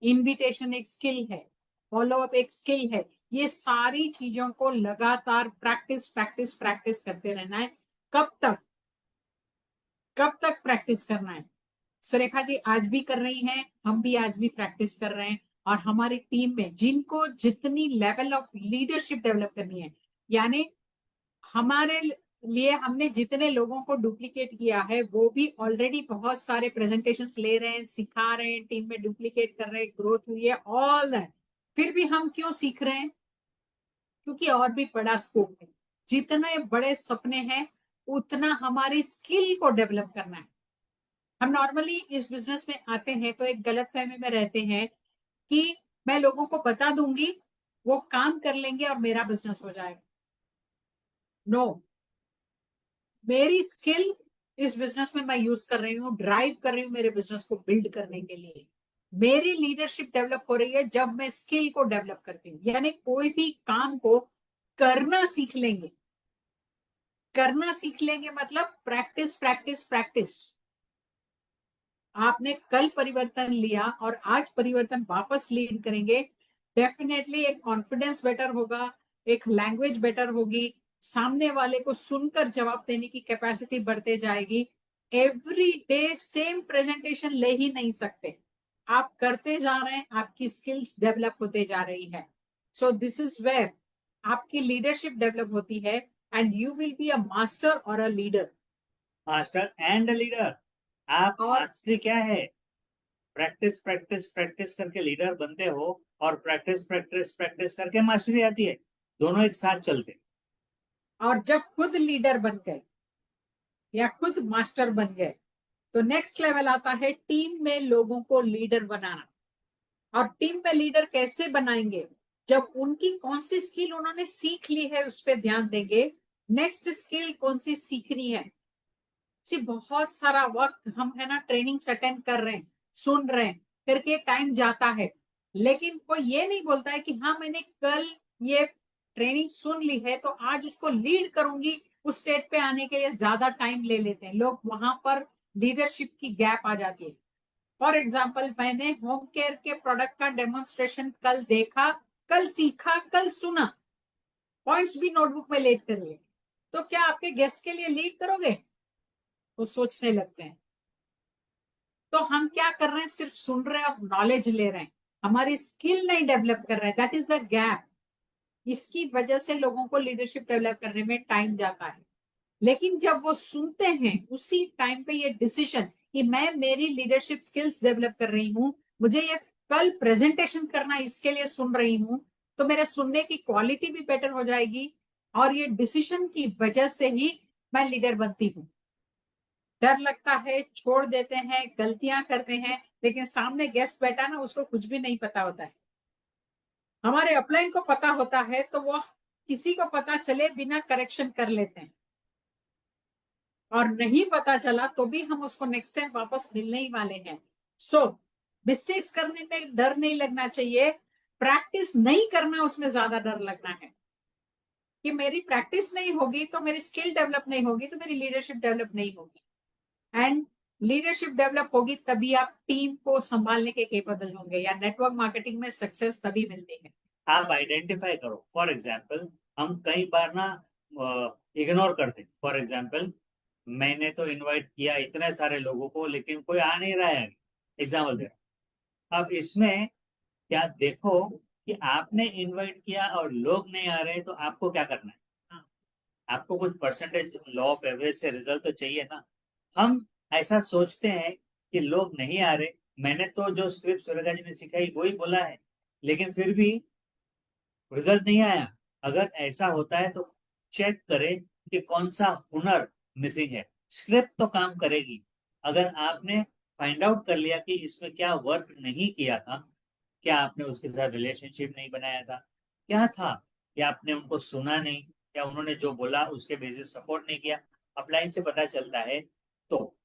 Speaker 2: इनविटेशन एक स्किल है, फॉलो अप एक स्किल है। ये सारी चीजों को लगातार प्रैक्टिस प्रैक्टिस प्रैक्टिस करते रहना है। कब तक, कब तक प्रैक्टिस करना है? सुरेखा जी आज भी कर रही हैं, हम भी आज भी प्रैक्टिस कर रहे हैं। और हमारी टीम में जिनको जितनी लेवल ऑफ लीडरशिप डेवलप करनी है, यानी हमारे लिए हमने जितने लोगों को डुप्लीकेट किया है वो भी ऑलरेडी बहुत सारे प्रेजेंटेशंस ले रहे हैं, सिखा रहे हैं, टीम में डुप्लीकेट कर रहे हैं, ग्रोथ हुई है, ऑल दैट। फिर भी हम क्यों सीख रहे हैं? क्योंकि और भी बड़ा स्कोप है। जितने बड़े सपने हैं उतना हमारी स्किल को डेवलप करना है। हम नॉर्मली इस बिजनेस में आते हैं तो एक गलत फहमी में रहते हैं कि मैं लोगों को बता दूंगी, वो काम कर लेंगे और मेरा बिजनेस हो जाएगा। नो, मेरी स्किल इस बिजनेस में मैं यूज कर रही हूँ, ड्राइव कर रही हूँ मेरे बिजनेस को बिल्ड करने के लिए। मेरी लीडरशिप डेवलप हो रही है जब मैं स्किल को डेवलप करती हूँ। यानी कोई भी काम को करना सीख लेंगे, करना सीख लेंगे मतलब प्रैक्टिस प्रैक्टिस प्रैक्टिस। आपने कल परिवर्तन लिया और आज परिवर्तन वापस लीड करेंगे, डेफिनेटली एक कॉन्फिडेंस बेटर होगा, एक लैंग्वेज बेटर होगी, सामने वाले को सुनकर जवाब देने की कैपेसिटी बढ़ते जाएगी। एवरी डे सेम प्रेजेंटेशन ले ही नहीं सकते, आप करते जा रहे हैं, आपकी स्किल्स डेवलप होते जा रही है। सो दिस इज वेयर आपकी लीडरशिप डेवलप होती है and you will be a master और a leader.
Speaker 3: Master and leader, आप
Speaker 2: और
Speaker 3: मास्टरी क्या है? प्रैक्टिस प्रैक्टिस प्रैक्टिस करके लीडर बनते हो और प्रैक्टिस प्रैक्टिस प्रैक्टिस करके मास्टरी आती है, दोनों एक साथ चलते।
Speaker 2: और जब खुद लीडर बन गए या खुद मास्टर बन गए तो नेक्स्ट लेवल आता है टीम में लोगों को लीडर बनाना। और टीम में लीडर कैसे बनाएंगे? जब उनकी कौन सी स्किल उन्होंने सीख ली है उस पर ध्यान देंगे। नेक्स्ट स्किल कौन सी सीखनी है? बहुत सारा वक्त हम है ना ट्रेनिंग अटेंड कर रहे हैं, सुन रहे हैं, करके टाइम जाता है, लेकिन कोई ये नहीं बोलता है कि हाँ मैंने कल ये ट्रेनिंग सुन ली है तो आज उसको लीड करूंगी। उस स्टेट पे आने के लिए ज्यादा टाइम ले लेते हैं लोग, वहां पर लीडरशिप की गैप आ जाती है। फॉर एग्जाम्पल, मैंने होम केयर के प्रोडक्ट का डेमोन्स्ट्रेशन कल देखा, कल सीखा, कल सुना, पॉइंट्स भी नोटबुक में लेट कर लिए, तो क्या आपके गेस्ट के लिए लीड करोगे? तो सोचने लगते हैं। तो हम क्या कर रहे हैं? सिर्फ सुन रहे हैं और नॉलेज ले रहे हैं, हमारी स्किल नहीं डेवलप कर रहे हैं। That is the gap. इसकी वजह से लोगों को लीडरशिप डेवलप करने में टाइम जाता है। लेकिन जब वो सुनते हैं उसी टाइम पे ये डिसीजन कि मैं मेरी लीडरशिप स्किल्स डेवलप कर रही हूँ, मुझे ये कल प्रेजेंटेशन करना इसके लिए सुन रही हूँ, तो मेरे सुनने की क्वालिटी भी बेटर हो जाएगी और ये डिसीजन की वजह से ही मैं लीडर बनती हूँ। डर लगता है, छोड़ देते हैं, गलतियां करते हैं, लेकिन सामने गेस्ट बैठा ना, उसको कुछ भी नहीं पता होता है। हमारे अपलाइन को पता होता है तो वो किसी को पता चले बिना करेक्शन कर लेते हैं, और नहीं पता चला तो भी हम उसको नेक्स्ट टाइम वापस मिलने ही वाले हैं। सो मिस्टेक्स करने में डर नहीं लगना चाहिए, प्रैक्टिस नहीं करना उसमें ज्यादा डर लगना है कि मेरी प्रैक्टिस नहीं होगी तो मेरी स्किल डेवलप नहीं होगी तो मेरी लीडरशिप डेवलप नहीं होगी। एंड लीडरशिप डेवलप होगी तभी आप टीम को संभालने के केपेबल होंगे, या नेटवर्क मार्केटिंग में सक्सेस तभी मिलती है।
Speaker 3: आप आइडेंटिफाई करो। फॉर एग्जाम्पल, हम कई बार ना इग्नोर करते। फॉर एग्जाम्पल, मैंने तो इनवाइट किया इतने सारे लोगों को लेकिन कोई आ नहीं रहा है, एग्जाम्पल दे रहा हूं। अब इसमें क्या देखो कि आपने इनवाइट किया और लोग नहीं आ रहे, तो आपको क्या करना है?
Speaker 2: हाँ,
Speaker 3: आपको कुछ परसेंटेज लॉ ऑफ एवरेज से रिजल्ट तो चाहिए ना। हम ऐसा सोचते हैं कि लोग नहीं आ रहे, मैंने तो जो स्क्रिप्ट सुरेखा जी ने सिखाई वही बोला है, लेकिन फिर भी रिजल्ट नहीं आया। अगर ऐसा होता है तो चेक करें कि कौन सा हुनर मिसिंग है। स्क्रिप्ट तो काम करेगी, अगर आपने फाइंड आउट कर लिया कि इसमें क्या वर्क नहीं किया था, क्या आपने उसके साथ रिलेशनशिप नहीं बनाया था, क्या था, या आपने उनको सुना नहीं, या उन्होंने जो बोला उसके बेसिस सपोर्ट नहीं किया, अपलाइन से पता चलता है। तो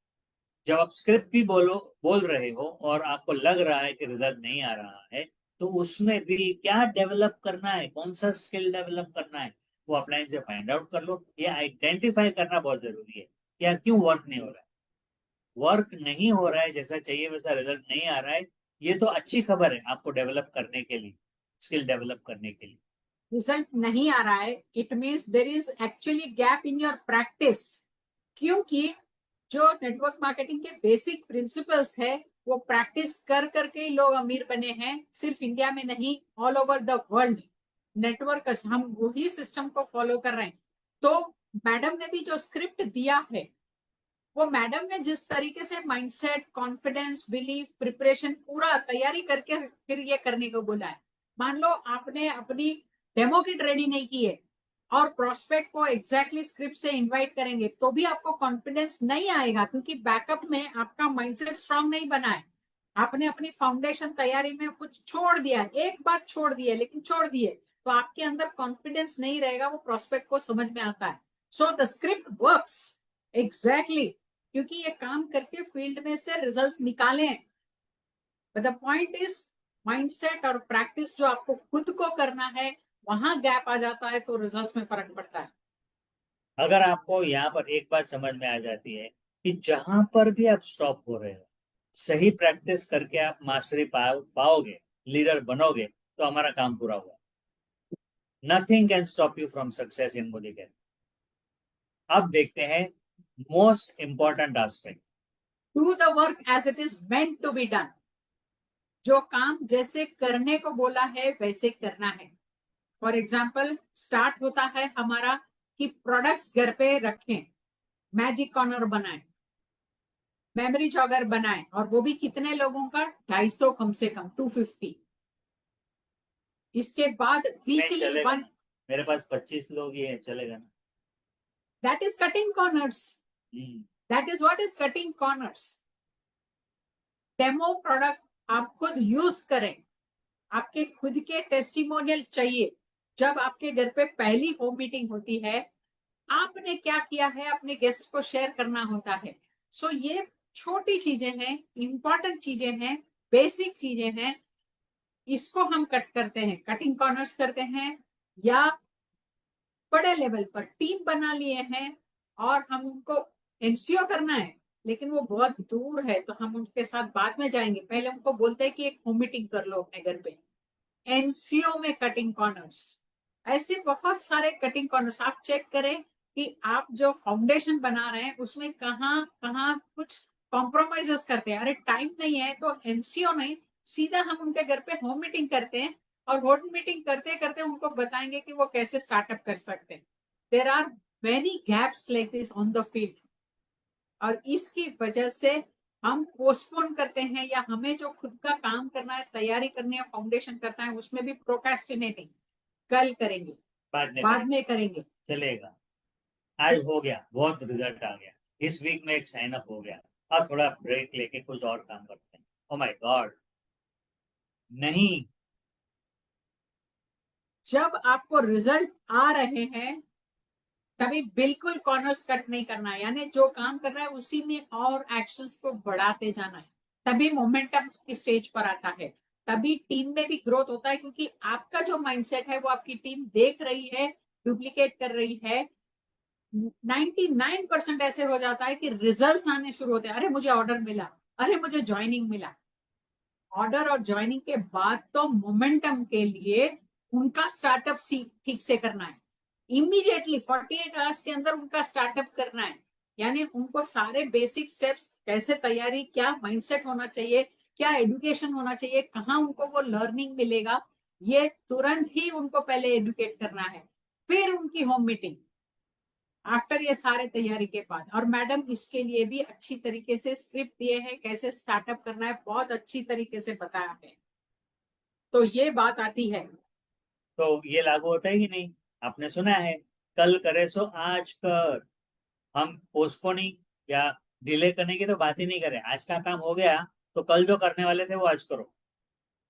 Speaker 3: जब आप स्क्रिप्ट भी बोल रहे हो और आपको लग रहा है कि रिजल्ट नहीं आ रहा है, तो उसमें भी क्या डेवलप करना है, कौन सा स्किल डेवलप करना है, वो अपलाइन से फाइंड आउट कर लो। ये आइडेंटिफाई करना बहुत जरूरी है, क्या क्यों वर्क नहीं हो रहा है। वर्क नहीं हो रहा है, जैसा चाहिए वैसा रिजल्ट नहीं आ रहा है, ये तो अच्छी खबर है आपको डेवलप करने के लिए, स्किल डेवलप करने के लिए।
Speaker 2: रिजल्ट नहीं आ रहा है, it means there is actually gap in your practice. क्योंकि जो नेटवर्क मार्केटिंग के बेसिक प्रिंसिपल्स है वो प्रैक्टिस कर करके ही लोग अमीर बने हैं, सिर्फ इंडिया में नहीं, all over the world. Networkers हम वही सिस्टम को फॉलो कर रहे हैं। तो मैडम ने भी जो स्क्रिप्ट दिया है, वो मैडम ने जिस तरीके से माइंडसेट, कॉन्फिडेंस, बिलीफ, प्रिपरेशन पूरा तैयारी करके फिर ये करने को बोला है। मान लो आपने अपनी डेमो किट रेडी नहीं की है और प्रोस्पेक्ट को एग्जैक्टली स्क्रिप्ट से इनवाइट करेंगे तो भी आपको कॉन्फिडेंस नहीं आएगा, क्योंकि बैकअप में आपका माइंडसेट स्ट्रांग नहीं बना है। आपने अपनी फाउंडेशन तैयारी में कुछ छोड़ दिया, एक बात छोड़ दी है, लेकिन छोड़ दिए तो आपके अंदर कॉन्फिडेंस नहीं रहेगा, वो प्रोस्पेक्ट को समझ में आता है। So the script works exactly, क्योंकि ये काम करके फील्ड में से रिजल्ट्स निकाले। But the point is mindset और प्रैक्टिस जो आपको खुद को करना है, वहां गैप आ जाता है तो रिजल्ट्स में फर्क पड़ता है।
Speaker 3: अगर आपको यहाँ पर एक बात समझ में आ जाती है कि जहां पर भी आप स्टॉप हो रहे हो, सही प्रैक्टिस करके आप मास्टरी पाओगे, लीडर बनोगे, तो हमारा काम पूरा हुआ। Nothing can stop you from success in मोदी कैन। अब देखते हैं most important aspect.
Speaker 2: Do the work as it is meant to be done. जो काम जैसे करने को बोला है वैसे करना है। फॉर एग्जाम्पल स्टार्ट होता है हमारा कि प्रोडक्ट्स घर पे रखें, मैजिक कॉर्नर बनाए, मेमोरी जॉगर बनाए, और वो भी कितने लोगों का, 250 कम से कम 250। इसके बाद वीकली
Speaker 3: चलेगा
Speaker 2: वन,
Speaker 3: ना, मेरे पास 25 लोग ही है, चलेगा ना।
Speaker 2: That is cutting corners. That is what is cutting corners. Demo product आप खुद यूज करें, आपके खुद के टेस्टिमोनियल चाहिए। जब आपके घर पे पहली होम मीटिंग होती है, आपने क्या किया है अपने गेस्ट को शेयर करना होता है। सो ये छोटी चीजें हैं, इंपॉर्टेंट चीजें हैं, बेसिक चीजें हैं, इसको हम कट करते हैं, कटिंग कॉर्नर्स करते हैं। या बड़े लेवल पर टीम बना लिए हैं और हम उनको एनसीओ करना है, लेकिन वो बहुत दूर है तो हम उनके साथ बाद में जाएंगे, पहले उनको बोलते हैं कि एक होम मीटिंग कर लो अपने घर पे। एनसीओ में कटिंग कॉर्नर्स, ऐसे बहुत सारे कटिंग कॉर्नर्स आप चेक करें कि आप जो फाउंडेशन बना रहे हैं उसमें कहाँ कहाँ कुछ कॉम्प्रोमाइजेस करते हैं। अरे टाइम नहीं है तो एनसीओ नहीं, सीधा हम उनके घर पे होम मीटिंग करते हैं और होम मीटिंग करते करते उनको बताएंगे कि वो कैसे स्टार्टअप कर सकते हैं। There are many gaps like this on the field, और इसकी वजह से हम पोस्टपोन करते हैं, या हमें जो खुद का काम करना है, तैयारी करनी है, फाउंडेशन करना है, उसमें भी प्रोक्रेस्टिनेटिंग, कल करेंगे, बाद में करेंगे।
Speaker 3: चलेगा। आज हो गया, बहुत रिजल्ट आ गया, इस वीक में एक साइन अप हो गया, अब थोड़ा ब्रेक लेके कुछ और काम करते हैं। ओ माय गॉड, नहीं।
Speaker 2: जब आपको रिजल्ट आ रहे हैं तभी बिल्कुल कॉर्नर्स कट नहीं करना है, यानी जो काम कर रहा है उसी में और एक्शंस को बढ़ाते जाना है, तभी मोमेंटम की स्टेज पर आता है, तभी टीम में भी ग्रोथ होता है, क्योंकि आपका जो माइंडसेट है वो आपकी टीम देख रही है, डुप्लीकेट कर रही है। 99% ऐसे हो जाता है कि रिजल्ट्स आने शुरू होते हैं, अरे मुझे ऑर्डर मिला, अरे मुझे ज्वाइनिंग मिला। ऑर्डर और ज्वाइनिंग के बाद तो मोमेंटम के लिए उनका स्टार्टअप ठीक से करना है, इमीडिएटली 48 आवर्स के अंदर उनका स्टार्टअप करना है। यानी उनको सारे बेसिक स्टेप्स, कैसे तैयारी, क्या माइंडसेट होना चाहिए, क्या एजुकेशन होना चाहिए, कहाँ उनको वो लर्निंग मिलेगा, ये तुरंत ही उनको पहले एजुकेट करना है, फिर उनकी होम मीटिंग आफ्टर ये सारे तैयारी के बाद। और मैडम इसके लिए भी अच्छी तरीके से स्क्रिप्ट दिए हैं, कैसे स्टार्टअप करना है बहुत अच्छी तरीके से बताया है। तो ये बात आती है।
Speaker 3: तो ये लागू होता है कि नहीं? आपने सुना है, कल करे सो आज कर। हम पोस्टपोनिंग या डिले करने की तो बात ही नहीं करें। आज का काम हो गया तो कल जो करने वाले थे वो आज करो।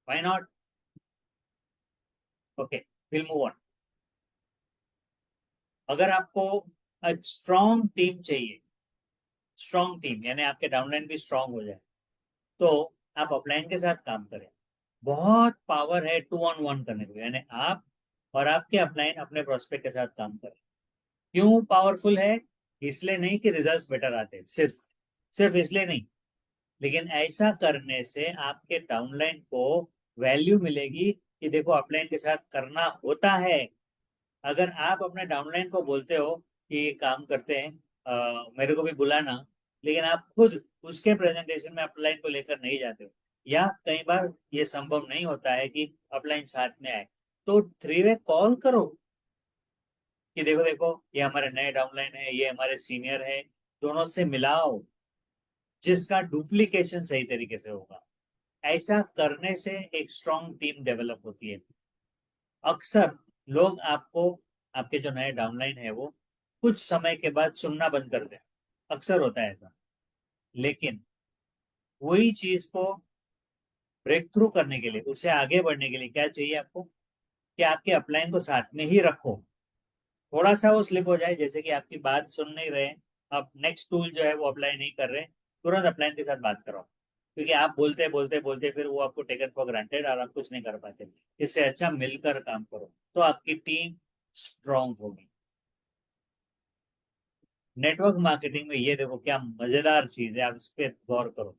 Speaker 3: Why not? Okay, will move on. अगर आपको स्ट्रॉन्ग टीम चाहिए, स्ट्रॉन्ग टीम यानी आपके डाउनलाइन भी स्ट्रॉन्ग हो जाए, तो आप अपलाइन के साथ काम करें। बहुत पावर है 2 on 1 करने को, यानी आप और आपके अपलाइन अपने प्रोस्पेक्ट के साथ काम करें। क्यों पावरफुल है? इसलिए नहीं कि रिजल्ट्स बेटर आते हैं, सिर्फ सिर्फ इसलिए नहीं, लेकिन ऐसा करने से आपके डाउनलाइन को वैल्यू मिलेगी कि देखो अपलाइन के साथ करना होता है। अगर आप अपने डाउनलाइन को बोलते हो कि ये काम करते हैं, मेरे को भी बुलाना, लेकिन आप खुद उसके प्रेजेंटेशन में अपलाइन को लेकर नहीं जाते हो, या कई बार ये संभव नहीं होता है कि अपलाइन साथ में आए, तो 3 वे कॉल करो कि देखो देखो ये हमारे नए डाउनलाइन है, ये हमारे सीनियर है, दोनों से मिलाओ जिसका डुप्लीकेशन सही तरीके से होगा। ऐसा करने से एक स्ट्रॉन्ग टीम डेवलप होती है। अक्सर लोग आपको, आपके जो नए डाउनलाइन है वो कुछ समय के बाद सुनना बंद कर दें, अक्सर होता है ऐसा। लेकिन वही चीज को ब्रेक थ्रू करने के लिए, उससे आगे बढ़ने के लिए क्या चाहिए आपको, कि आपके अपलाइन को साथ में ही रखो। थोड़ा सा वो स्लिप हो जाए, जैसे कि आपकी बात सुन नहीं रहे, आप नेक्स्ट टूल जो है वो अप्लाई नहीं कर रहे, तुरंत अपलाइन के साथ बात करो, क्योंकि आप बोलते बोलते बोलते फिर वो आपको टेकन फॉर ग्रांटेड और आप कुछ नहीं कर पाते। इससे अच्छा मिलकर काम करो तो आपकी टीम स्ट्रांग होगी। नेटवर्क मार्केटिंग में ये देखो क्या मजेदार चीज है, आप इस पर गौर करो।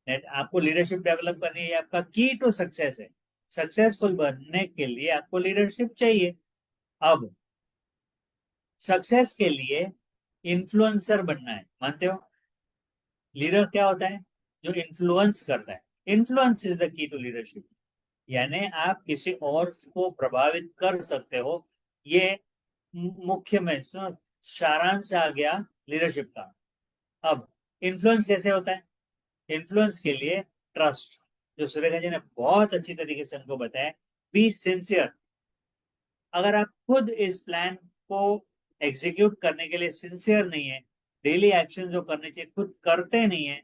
Speaker 3: नेट आपको लीडरशिप डेवलप करनी है, आपका की टू सक्सेस है। सक्सेसफुल बनने के लिए आपको लीडरशिप चाहिए। अब सक्सेस के लिए इन्फ्लुएंसर बनना है, मानते हो? लीडर क्या होता है? जो इन्फ्लुएंस करता है। Influence is the key to leadership, यानी आप किसी और को प्रभावित कर सकते हो। ये मुख्य में सारांश आ गया लीडरशिप का। अब इन्फ्लुएंस कैसे होता है? इन्फ्लुएंस के लिए ट्रस्ट, जो सुरेखा जी ने बहुत अच्छी तरीके से हमको बताया। Be sincere. अगर आप खुद इस प्लान को एग्जीक्यूट करने के लिए सिंसियर नहीं है, डेली एक्शन जो करने चाहिए खुद करते नहीं है,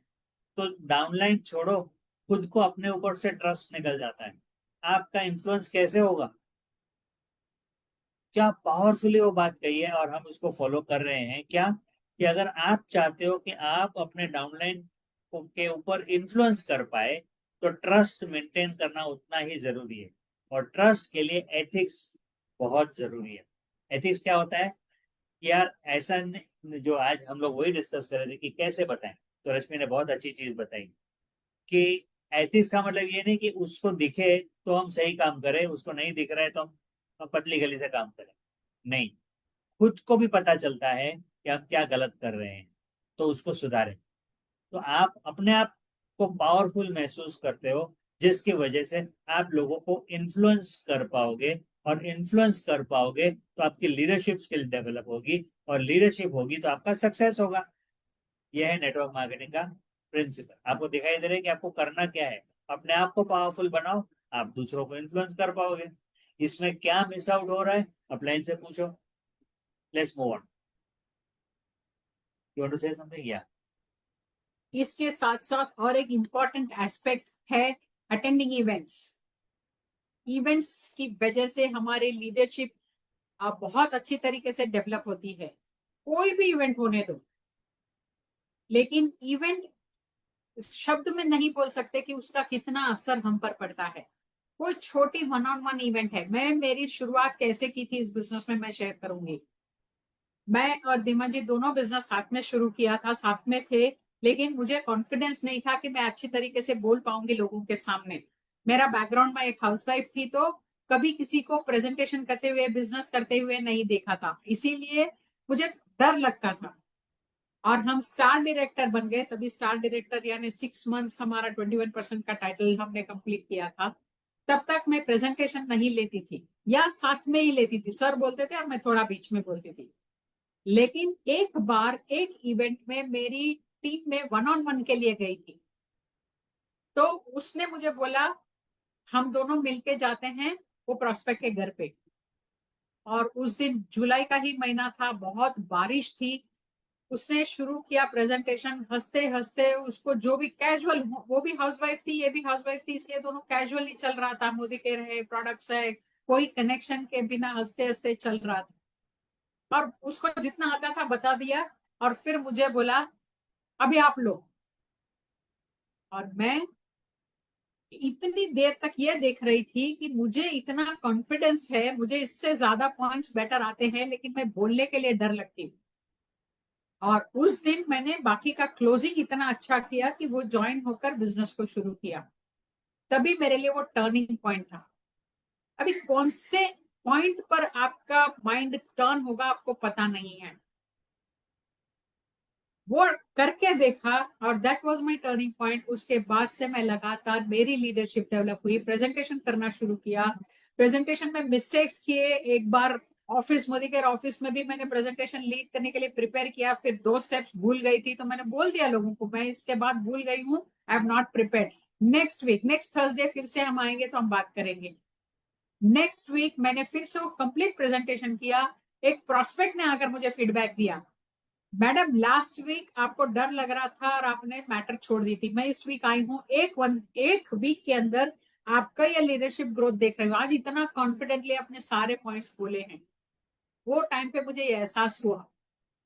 Speaker 3: तो डाउनलाइन छोड़ो, खुद को अपने ऊपर से ट्रस्ट निकल जाता है। आपका इन्फ्लुएंस कैसे होगा? क्या पावरफुली वो बात कही है और हम उसको फॉलो कर रहे हैं क्या, कि अगर आप चाहते हो कि आप अपने डाउनलाइन के ऊपर इन्फ्लुएंस कर पाए, तो ट्रस्ट मेंटेन करना उतना ही जरूरी है। और ट्रस्ट के लिए एथिक्स बहुत जरूरी है। एथिक्स क्या होता है? यार ऐसा जो आज हम लोग वही डिस्कस कर रहे थे कि कैसे बताएं, तो रश्मि ने बहुत अच्छी चीज बताई कि एथिक्स का मतलब ये नहीं कि उसको दिखे तो हम सही काम करें, उसको नहीं दिख रहा है तो हम पतली गली से काम करें। नहीं, खुद को भी पता चलता है कि हम क्या गलत कर रहे हैं, तो उसको सुधारें। तो आप अपने आप को पावरफुल महसूस करते हो, जिसकी वजह से आप लोगों को इन्फ्लुएंस कर पाओगे, और इन्फ्लुएंस कर पाओगे तो आपकी लीडरशिप स्किल डेवलप होगी, और लीडरशिप होगी तो आपका सक्सेस होगा। यह है नेटवर्क मार्केटिंग का प्रिंसिपल। आपको दिखाई दे रहा है कि आपको करना क्या है। अपने आप को पावरफुल बनाओ, आप दूसरों को इन्फ्लुएंस कर पाओगे। इसमें क्या मिस आउट हो रहा है, अपलाइन से पूछो। Let's move on. You want to say something? या
Speaker 2: इसके साथ साथ और एक इम्पॉर्टेंट एस्पेक्ट है अटेंडिंग इवेंट्स। इवेंट्स की वजह से हमारी लीडरशिप बहुत अच्छी तरीके से डेवलप होती है। कोई भी इवेंट होने दो, लेकिन इवेंट शब्द में नहीं बोल सकते कि उसका कितना असर हम पर पड़ता है। कोई छोटी 1 on 1 इवेंट है। मैं मेरी शुरुआत कैसे की थी इस बिजनेस में मैं शेयर करूंगी। मैं और धीमान जी दोनों बिजनेस साथ में शुरू किया था, साथ में थे, लेकिन मुझे कॉन्फिडेंस नहीं था कि मैं अच्छी तरीके से बोल पाऊंगी लोगों के सामने। मेरा बैकग्राउंड में एक हाउसवाइफ थी, तो कभी किसी को प्रेजेंटेशन करते हुए, बिजनेस करते हुए नहीं देखा था, इसीलिए मुझे डर लगता था। और हम स्टार डायरेक्टर बन गए, तभी स्टार डायरेक्टर यानी 6 मंथ्स हमारा 21% का टाइटल हमने कंप्लीट किया था। तब तक मैं प्रेजेंटेशन नहीं लेती थी, या साथ में ही लेती थी, सर बोलते थे और मैं थोड़ा बीच में बोलती थी। लेकिन एक बार एक इवेंट में मेरी टीम में 1 on 1 के लिए गई थी, तो उसने मुझे बोला हम दोनों मिलके जाते हैं वो प्रोस्पेक्ट के घर पे। और उस दिन जुलाई का ही महीना था, बहुत बारिश थी, उसने शुरू किया प्रेजेंटेशन, हंसते हंसते उसको जो भी कैजुअल, वो भी हाउसवाइफ थी, ये भी हाउसवाइफ थी, इसलिए दोनों कैजुअली चल रहा था। मोदी केयर है, प्रोडक्ट्स है, कोई कनेक्शन के बिना हंसते हंसते चल रहा था। और उसको जितना आता था बता दिया, और फिर मुझे बोला अभी आप लो। और मैं इतनी देर तक ये देख रही थी कि मुझे इतना कॉन्फिडेंस है, मुझे इससे ज्यादा पॉइंट्स बेटर आते हैं, लेकिन मैं बोलने के लिए डर लगती हूँ। और उस दिन मैंने बाकी का क्लोजिंग इतना अच्छा किया कि वो ज्वाइन होकर बिजनेस को शुरू किया। तभी मेरे लिए वो टर्निंग पॉइंट था। अभी कौन से पॉइंट पर आपका माइंड टर्न होगा आपको पता नहीं है, वो करके देखा, और that was my turning point. उसके बाद से मैं लगातार, मेरी लीडरशिप डेवलप हुई, प्रेजेंटेशन करना शुरू किया। प्रेजेंटेशन में मिस्टेक्स किए, एक बार ऑफिस, मोदी केयर ऑफिस में भी मैंने प्रेजेंटेशन लीड करने के लिए प्रिपेयर किया, फिर 2 स्टेप्स भूल गई थी, तो मैंने बोल दिया लोगों को मैं इसके बाद भूल गई हूँ, I am not prepared. Next week, next Thursday फिर से हम आएंगे तो हम बात करेंगे। नेक्स्ट वीक मैंने फिर से वो कंप्लीट प्रेजेंटेशन किया। एक प्रोस्पेक्ट ने आकर मुझे फीडबैक दिया, मैडम लास्ट वीक आपको डर लग रहा था और आपने मैटर छोड़ दी थी, मैं इस वीक आई हूँ, एक वीक के अंदर आपका ये लीडरशिप ग्रोथ देख रही हूँ, आज इतना कॉन्फिडेंटली अपने सारे पॉइंट्स बोले हैं। वो टाइम पे मुझे ये एहसास हुआ,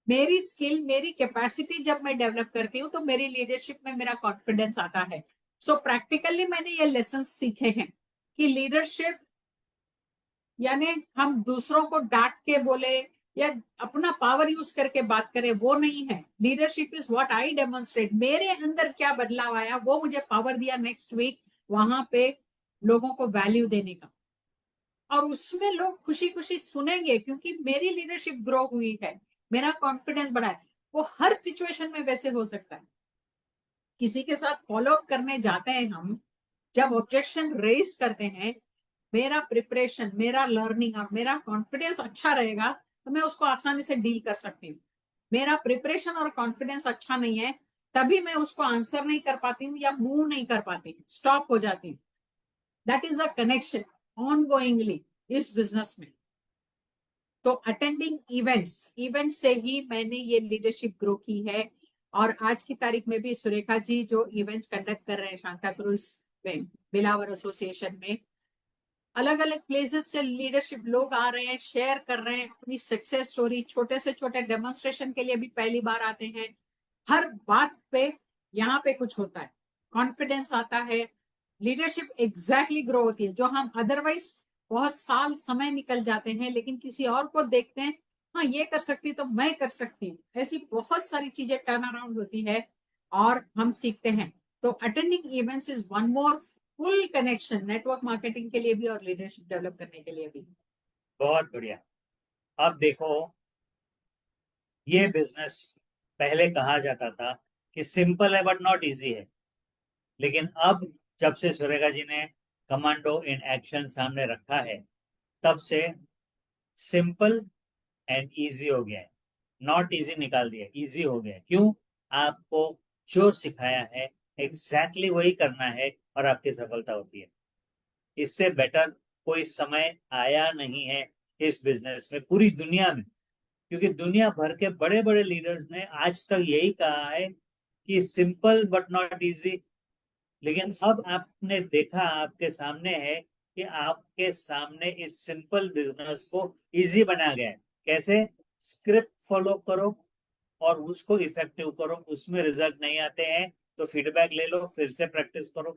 Speaker 2: मेरी स्किल, मेरी कैपेसिटी जब मैं डेवलप करती हूँ तो मेरी लीडरशिप में मेरा कॉन्फिडेंस आता है। सो प्रैक्टिकली मैंने ये लेसन सीखे हैं कि लीडरशिप यानी हम दूसरों को डांट के बोले या अपना पावर यूज करके बात करें, वो नहीं है। Leadership is what I demonstrate, मेरे अंदर क्या बदलाव आया वो मुझे पावर दिया नेक्स्ट वीक वहां पे लोगों को वैल्यू देने का। और उसमें लोग खुशी खुशी सुनेंगे क्योंकि मेरी लीडरशिप ग्रो हुई है, मेरा कॉन्फिडेंस बढ़ा है। वो हर सिचुएशन में वैसे हो सकता है। किसी के साथ फॉलो अप करने जाते हैं हम, जब ऑब्जेक्शन रेज करते हैं, मेरा प्रिपरेशन, मेरा लर्निंग और मेरा कॉन्फिडेंस अच्छा रहेगा तो मैं उसको आसानी से डील कर सकती हूँ। मेरा प्रिपरेशन और कॉन्फिडेंस अच्छा नहीं है, तभी मैं उसको आंसर नहीं कर पाती हूँ या मूव नहीं कर पाती, स्टॉप हो जाती हूँ। That is the connection on goingly इस बिजनेस में। तो अटेंडिंग इवेंट्स, इवेंट से ही मैंने ये लीडरशिप ग्रो की है। और आज की तारीख में भी सुरेखा जी जो इवेंट्स कंडक्ट कर रहे हैं सांता क्रूज में, बिलावर एसोसिएशन में, अलग अलग प्लेसेस से लीडरशिप लोग आ रहे हैं, शेयर कर रहे हैं अपनी सक्सेस स्टोरी, छोटे से छोटे डेमोन्स्ट्रेशन के लिए भी पहली बार आते हैं। हर बात पे यहाँ पे कुछ होता है, कॉन्फिडेंस आता है, लीडरशिप एग्जैक्टली ग्रो होती है। जो हम अदरवाइज बहुत साल समय निकल जाते हैं, लेकिन किसी और को देखते हैं, हाँ ये कर सकती तो मैं कर सकती हूँ, ऐसी बहुत सारी चीजें टर्न अराउंड होती है और हम सीखते हैं। तो attending events is one more full connection, network marketing के लिए भी और लीडरशिप डेवलप करने के लिए भी।
Speaker 3: बहुत बढ़िया। अब देखो, ये बिजनेस पहले कहा जाता था कि सिंपल है बट नॉट इजी है, लेकिन अब जब से सुरेखा जी ने कमांडो इन एक्शन सामने रखा है, तब से सिंपल एंड इजी हो गया है। नॉट इजी निकाल दिया, इजी हो गया। क्यों? आपको जो सिखाया है एग्जैक्टली वही करना है और आपकी सफलता होती है। इससे बेटर कोई समय आया नहीं है इस बिजनेस में, पूरी दुनिया में। क्योंकि दुनिया भर के बड़े बड़े लीडर्स ने आज तक यही कहा है कि सिंपल बट नॉट इजी। लेकिन अब आपने देखा, आपके सामने है कि आपके सामने इस सिंपल बिजनेस को इजी बनाया गया है। कैसे? स्क्रिप्ट फॉलो करो और उसको इफेक्टिव करो। उसमें रिजल्ट नहीं आते हैं तो फीडबैक ले लो, फिर से प्रैक्टिस करो,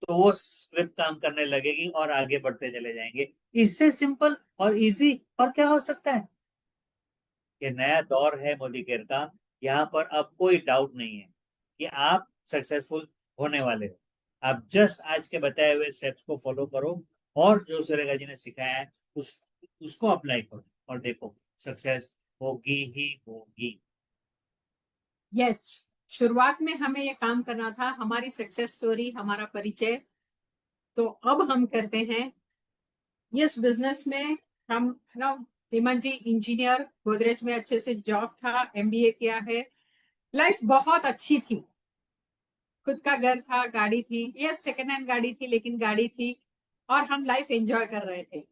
Speaker 3: तो वो स्क्रिप्ट काम करने लगेगी और आगे बढ़ते चले जाएंगे। इससे सिंपल और इजी और क्या हो सकता है? ये नया दौर है मोदी केयर का। यहाँ पर अब कोई डाउट नहीं है कि आप सक्सेसफुल होने वाले हो। आप जस्ट आज के बताए हुए स्टेप्स को फॉलो करो और जो सुरेखा जी ने सिखाया है उसको अप्लाई करो और देखो, सक्सेस होगी ही होगी।
Speaker 2: यस, शुरुआत में हमें ये काम करना था, हमारी सक्सेस स्टोरी, हमारा परिचय। तो अब हम करते हैं इस बिजनेस में। हम ना, धीमन जी इंजीनियर, गोदरेज में अच्छे से जॉब था, एमबीए किया है, लाइफ बहुत अच्छी थी, खुद का घर था, गाड़ी थी, ये सेकेंड हैंड गाड़ी थी लेकिन गाड़ी थी, और हम लाइफ एंजॉय कर रहे थे।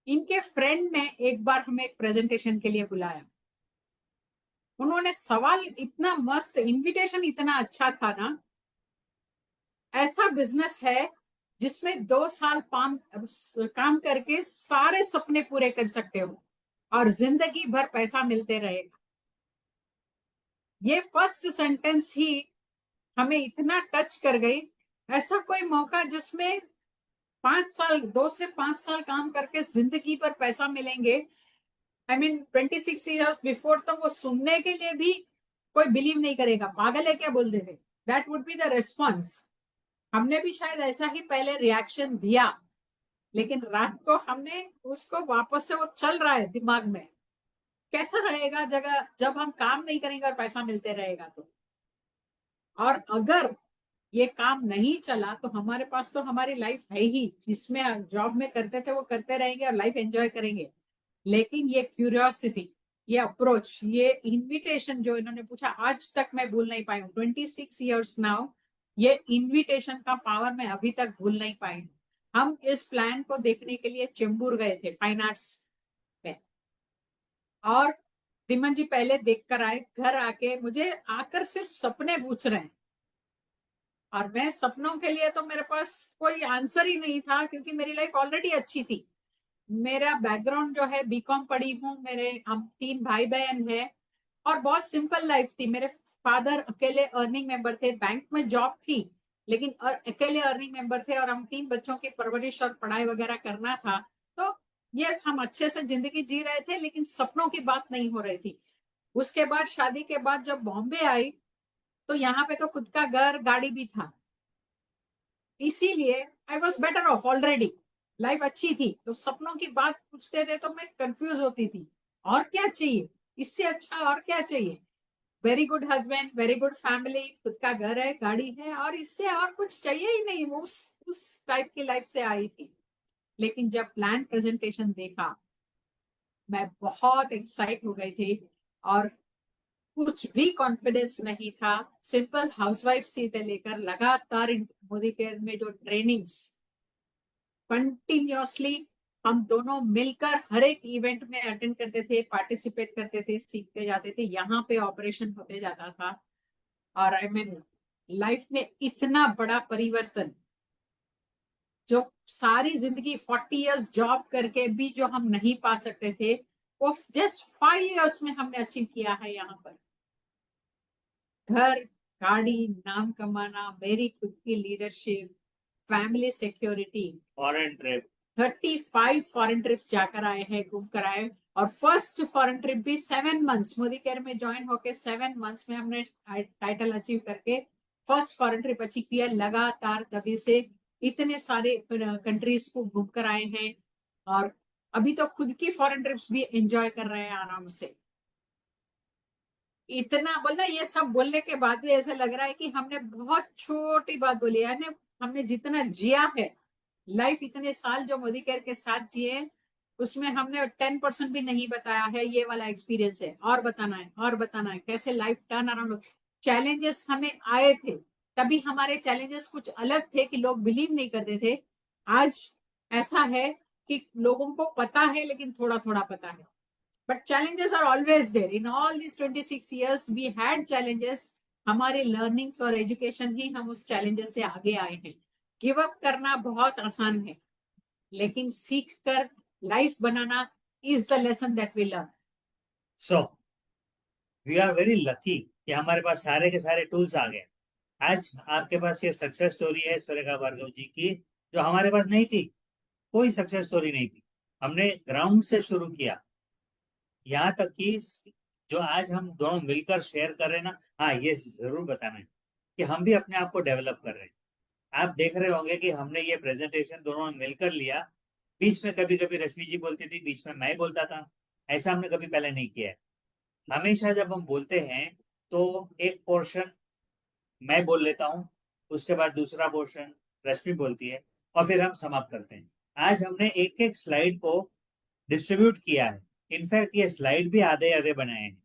Speaker 2: इनके फ्रेंड ने एक बार हमें एक प्रेजेंटेशन के लिए बुलाया, उन्होंने सवाल इतना मस्त, इनविटेशन इतना अच्छा था ना, ऐसा बिजनेस है जिसमें 2 साल काम करके सारे सपने पूरे कर सकते हो और जिंदगी भर पैसा मिलते रहेगा। ये फर्स्ट सेंटेंस ही हमें इतना टच कर गई। ऐसा कोई मौका जिसमें 5 साल, 2 से 5 साल काम करके जिंदगी भर पैसा मिलेंगे। आई मीन 26 years बिफोर तो वो सुनने के लिए भी कोई बिलीव नहीं करेगा, पागल है क्या बोल देते, that would be the response. हमने भी शायद ऐसा ही पहले रिएक्शन दिया, लेकिन रात को हमने उसको वापस से, वो चल रहा है दिमाग में, कैसा रहेगा जगह जब हम काम नहीं करेंगे और पैसा मिलते रहेगा तो। और अगर ये काम नहीं चला तो हमारे पास तो हमारी लाइफ है ही, जिसमें जॉब में करते थे वो करते रहेंगे और लाइफ एंजॉय करेंगे। लेकिन ये क्यूरियोसिटी, ये अप्रोच, ये इनविटेशन जो इन्होंने पूछा, आज तक मैं भूल नहीं पाई हूँ। 26 years नाउ, ये इनविटेशन का पावर मैं अभी तक भूल नहीं पाई हूँ। हम इस प्लान को देखने के लिए चेंबूर गए थे, फाइन आर्ट्स में, और दिमन जी पहले देख कर आए। घर आके मुझे आकर सिर्फ सपने पूछ रहे हैं, और मैं सपनों के लिए तो मेरे पास कोई आंसर ही नहीं था, क्योंकि मेरी लाइफ ऑलरेडी अच्छी थी। मेरा बैकग्राउंड जो है, बीकॉम पढ़ी हूँ, मेरे हम 3 भाई बहन है, और बहुत सिंपल लाइफ थी। मेरे फादर अकेले अर्निंग मेंबर थे, बैंक में जॉब थी, लेकिन अकेले अर्निंग मेंबर थे, और हम 3 बच्चों की परवरिश और पढ़ाई वगैरह करना था। तो यस, हम अच्छे से जिंदगी जी रहे थे, लेकिन सपनों की बात नहीं हो रही थी। उसके बाद शादी के बाद जब बॉम्बे आई, तो यहाँ पे तो खुद का घर गाड़ी भी था, इसीलिए I was better of already, life अच्छी थी। तो सपनों की बात पूछते थे तो मैं कंफ्यूज होती थी, और क्या चाहिए इससे अच्छा, और क्या चाहिए। Very good husband, very good family, खुद का घर है, गाड़ी है, और इससे और कुछ चाहिए ही नहीं। वो उस टाइप की लाइफ से आई थी। लेकिन जब प्लान प्रेजेंटेशन देखा, मैं बहुत एक्साइट हो गई थी, और कुछ भी कॉन्फिडेंस नहीं था। सिंपल हाउसवाइफ से लेकर लगातार मोदी केयर में जो ट्रेनिंग्स कंटिन्यूअसली हम दोनों मिलकर हर एक इवेंट में अटेंड करते थे, पार्टिसिपेट करते थे, सीखते जाते थे, यहाँ पे ऑपरेशन होते जाता था। और आई मीन लाइफ में इतना बड़ा परिवर्तन, जो सारी जिंदगी 40 years जॉब करके भी जो हम नहीं पा सकते थे, वो जस्ट 5 years में हमने अचीव किया है। यहाँ पर घर, गाड़ी, नाम कमाना, मेरी खुद की leadership, family security,
Speaker 3: foreign trip,
Speaker 2: 35 foreign trips जाकर आए हैं, घूम कर आए। और फर्स्ट फॉरेन ट्रिप भी 7 months, मोदी केयर में ज्वाइन होके 7 months में हमने टाइटल अचीव करके फर्स्ट फॉरेन ट्रिप अचीव किया लगातार। तभी से इतने सारे कंट्रीज को घूम कर आए हैं, और अभी तो खुद की फॉरेन ट्रिप्स भी एंजॉय कर रहे हैं आराम से। इतना बोलना, ये सब बोलने के बाद भी ऐसा लग रहा है कि हमने बहुत छोटी बात बोली है। हमने जितना जिया है लाइफ, इतने साल जो मोदी केयर के साथ जिए, उसमें हमने 10% भी नहीं बताया है। ये वाला एक्सपीरियंस है, और बताना है, और बताना है कैसे लाइफ टर्न अराउंड। चैलेंजेस हमें आए थे, तभी हमारे चैलेंजेस कुछ अलग थे कि लोग बिलीव नहीं करते थे। आज ऐसा है कि लोगों को पता है, लेकिन थोड़ा थोड़ा पता है। But challenges are always there. In all these 26 years, we had challenges. हमारे लर्निंग्स और एजुकेशन ही हम उस चैलेंजेस से आगे आए हैं। गिव अप करना बहुत आसान है, लेकिन सीख कर लाइफ बनाना is the lesson that we learn.
Speaker 3: So we are very lucky कि हमारे पास सारे के सारे टूल्स आ गए। आज आपके पास ये सक्सेस स्टोरी है सुरेखा भार्गव जी की, जो हमारे पास नहीं थी। कोई सक्सेस स्टोरी नहीं थी, हमने ग्राउंड से शुरू किया, यहाँ तक कि जो आज हम दोनों मिलकर शेयर कर रहे हैं ना। हाँ, ये जरूर बताना है कि हम भी अपने आप को डेवलप कर रहे हैं। आप देख रहे होंगे कि हमने ये प्रेजेंटेशन दोनों ने मिलकर लिया। बीच में कभी कभी रश्मि जी बोलती थी, बीच में मैं बोलता था। ऐसा हमने कभी पहले नहीं किया है। हमेशा जब हम बोलते हैं तो एक पोर्शन मैं बोल लेता हूँ, उसके बाद दूसरा पोर्शन रश्मि बोलती है, और फिर हम समाप्त करते हैं। आज हमने एक एक स्लाइड को डिस्ट्रीब्यूट किया है। इनफैक्ट ये स्लाइड भी आधे आधे बनाए हैं,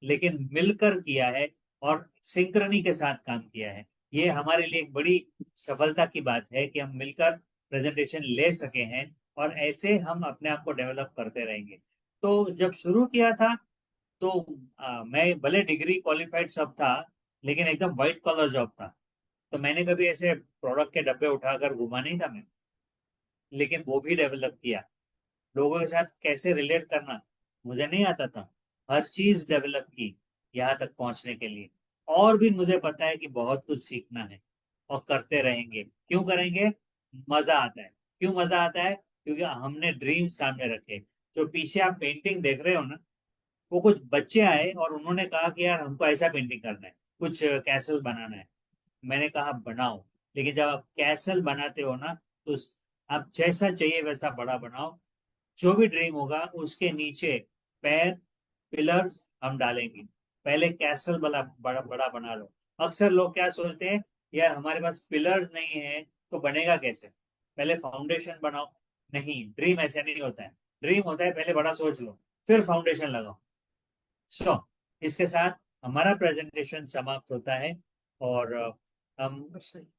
Speaker 3: लेकिन मिलकर किया है और सिंक्रनी के साथ काम किया है। ये हमारे लिए एक बड़ी सफलता की बात है कि हम मिलकर प्रेजेंटेशन ले सके हैं, और ऐसे हम अपने आप को डेवलप करते रहेंगे। तो जब शुरू किया था तो मैं भले डिग्री क्वालिफाइड सब था, लेकिन एकदम व्हाइट कॉलर जॉब था। तो मैंने कभी ऐसे प्रोडक्ट के डब्बे उठाकर घुमा नहीं था मैं, लेकिन वो भी डेवलप किया। लोगों के साथ कैसे रिलेट करना मुझे नहीं आता था, हर चीज डेवलप की यहाँ तक पहुंचने के लिए। और भी मुझे पता है कि बहुत कुछ सीखना है, और करते रहेंगे। क्यों करेंगे? मजा आता है। क्यों मजा आता है? क्योंकि हमने ड्रीम सामने रखे। जो पीछे आप पेंटिंग देख रहे हो ना, वो कुछ बच्चे आए और उन्होंने कहा कि यार हमको ऐसा पेंटिंग करना है, कुछ कैसल बनाना है। मैंने कहा बनाओ। लेकिन जब आप कैसल बनाते हो ना, तो आप जैसा चाहिए वैसा बड़ा बनाओ। जो भी ड्रीम होगा उसके नीचे पैर, पिलर्स हम डालेंगे। पहले कैसल बड़ा बड़ा बड़ा बना लो। अक्सर लोग क्या सोचते हैं, यार हमारे पास पिलर्स नहीं है तो बनेगा कैसे, पहले फाउंडेशन बनाओ। नहीं, ड्रीम ऐसे नहीं होता है। ड्रीम होता है पहले बड़ा सोच लो, फिर फाउंडेशन लगाओ। सो इसके साथ हमारा प्रेजेंटेशन समाप्त होता है, और हम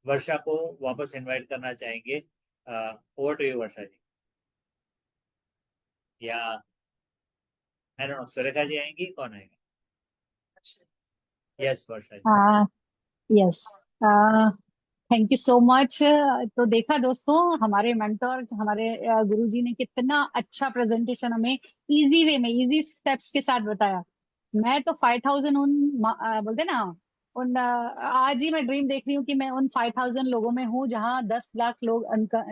Speaker 3: वर्षा को वापस इनवाइट करना चाहेंगे। Over to you Varsha ji. या I don't know, Surekha ji आएंगी, कौन आएगा? Yes Varsha ji.
Speaker 1: Yes, thank you so much. तो देखा दोस्तों, हमारे मेंटर, हमारे गुरुजी ने कितना अच्छा प्रेजेंटेशन हमें इजी वे में, इजी स्टेप्स के साथ बताया। मैं तो 5000 उन बोलते ना, उन आज ही मैं ड्रीम देख रही हूँ कि मैं उन 5000 लोगों में हूँ जहाँ 10 लाख लोग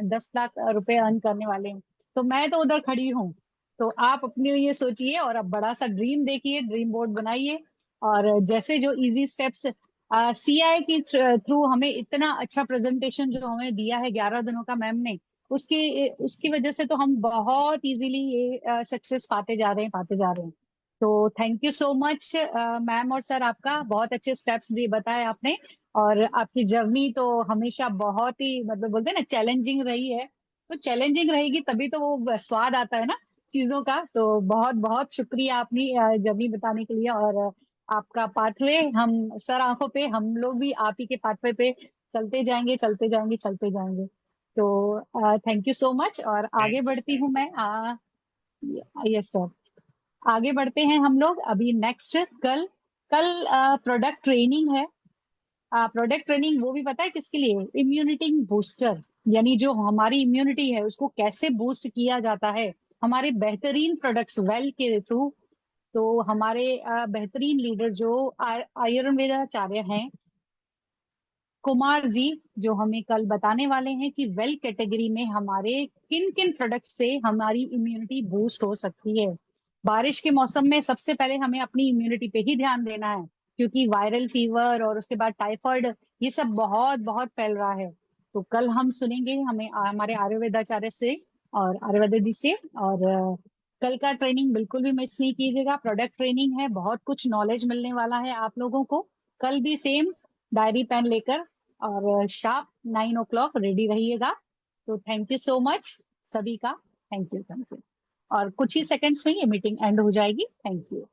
Speaker 1: 10 लाख रुपए अर्न करने वाले हैं। तो मैं तो उधर खड़ी हूँ। तो आप अपने लिए सोचिए और अब बड़ा सा ड्रीम देखिए, ड्रीम बोर्ड बनाइए। और जैसे जो इजी स्टेप्स सीआई की थ्रू हमें इतना अच्छा प्रेजेंटेशन जो हमें दिया है 11 दिनों का मैम ने, उसकी उसकी वजह से तो हम बहुत इजीली ये सक्सेस पाते जा रहे हैं, पाते जा रहे हैं। तो thank you so much ma'am और सर, आपका बहुत अच्छे स्टेप्स दिए बताए आपने। और आपकी जर्नी तो हमेशा बहुत ही, मतलब बोलते हैं ना, चैलेंजिंग रही है। तो चैलेंजिंग रहेगी तभी तो वो स्वाद आता है ना चीजों का। तो बहुत बहुत शुक्रिया अपनी जर्नी बताने के लिए। और आपका पाथवे, हम सर आंखों पे, हम लोग भी आप ही के पाथवे पे चलते जाएंगे, चलते जाएंगे, चलते जाएंगे। तो थैंक यू सो मच। और आगे
Speaker 3: थैंक यू।
Speaker 1: बढ़ती हूँ मैं। यस सर, आगे बढ़ते हैं हम लोग अभी नेक्स्ट। कल कल प्रोडक्ट ट्रेनिंग है। प्रोडक्ट ट्रेनिंग वो भी पता है किसके लिए? इम्यूनिटी बूस्टर, यानी जो हमारी इम्यूनिटी है उसको कैसे बूस्ट किया जाता है हमारे बेहतरीन प्रोडक्ट्स वेल के थ्रू। तो हमारे बेहतरीन लीडर जो आयुर्वेदाचार्य हैं, कुमार जी, जो हमें कल बताने वाले हैं कि वेल कैटेगरी में हमारे किन किन प्रोडक्ट से हमारी इम्यूनिटी बूस्ट हो सकती है। बारिश के मौसम में सबसे पहले हमें अपनी इम्यूनिटी पे ही ध्यान देना है, क्योंकि वायरल फीवर और उसके बाद टाइफाइड, ये सब बहुत बहुत फैल रहा है। तो कल हम सुनेंगे हमें हमारे आयुर्वेदाचार्य से और आयुर्वेद जी से। और कल का ट्रेनिंग बिल्कुल भी मिस नहीं कीजिएगा। प्रोडक्ट ट्रेनिंग है, बहुत कुछ नॉलेज मिलने वाला है आप लोगों को। कल भी सेम डायरी पेन लेकर और शार्प 9 o'clock रेडी रहिएगा। तो थैंक यू सो मच सभी का। Thank you, thank you. और कुछ ही सेकंड्स में ये मीटिंग एंड हो जाएगी। Thank you.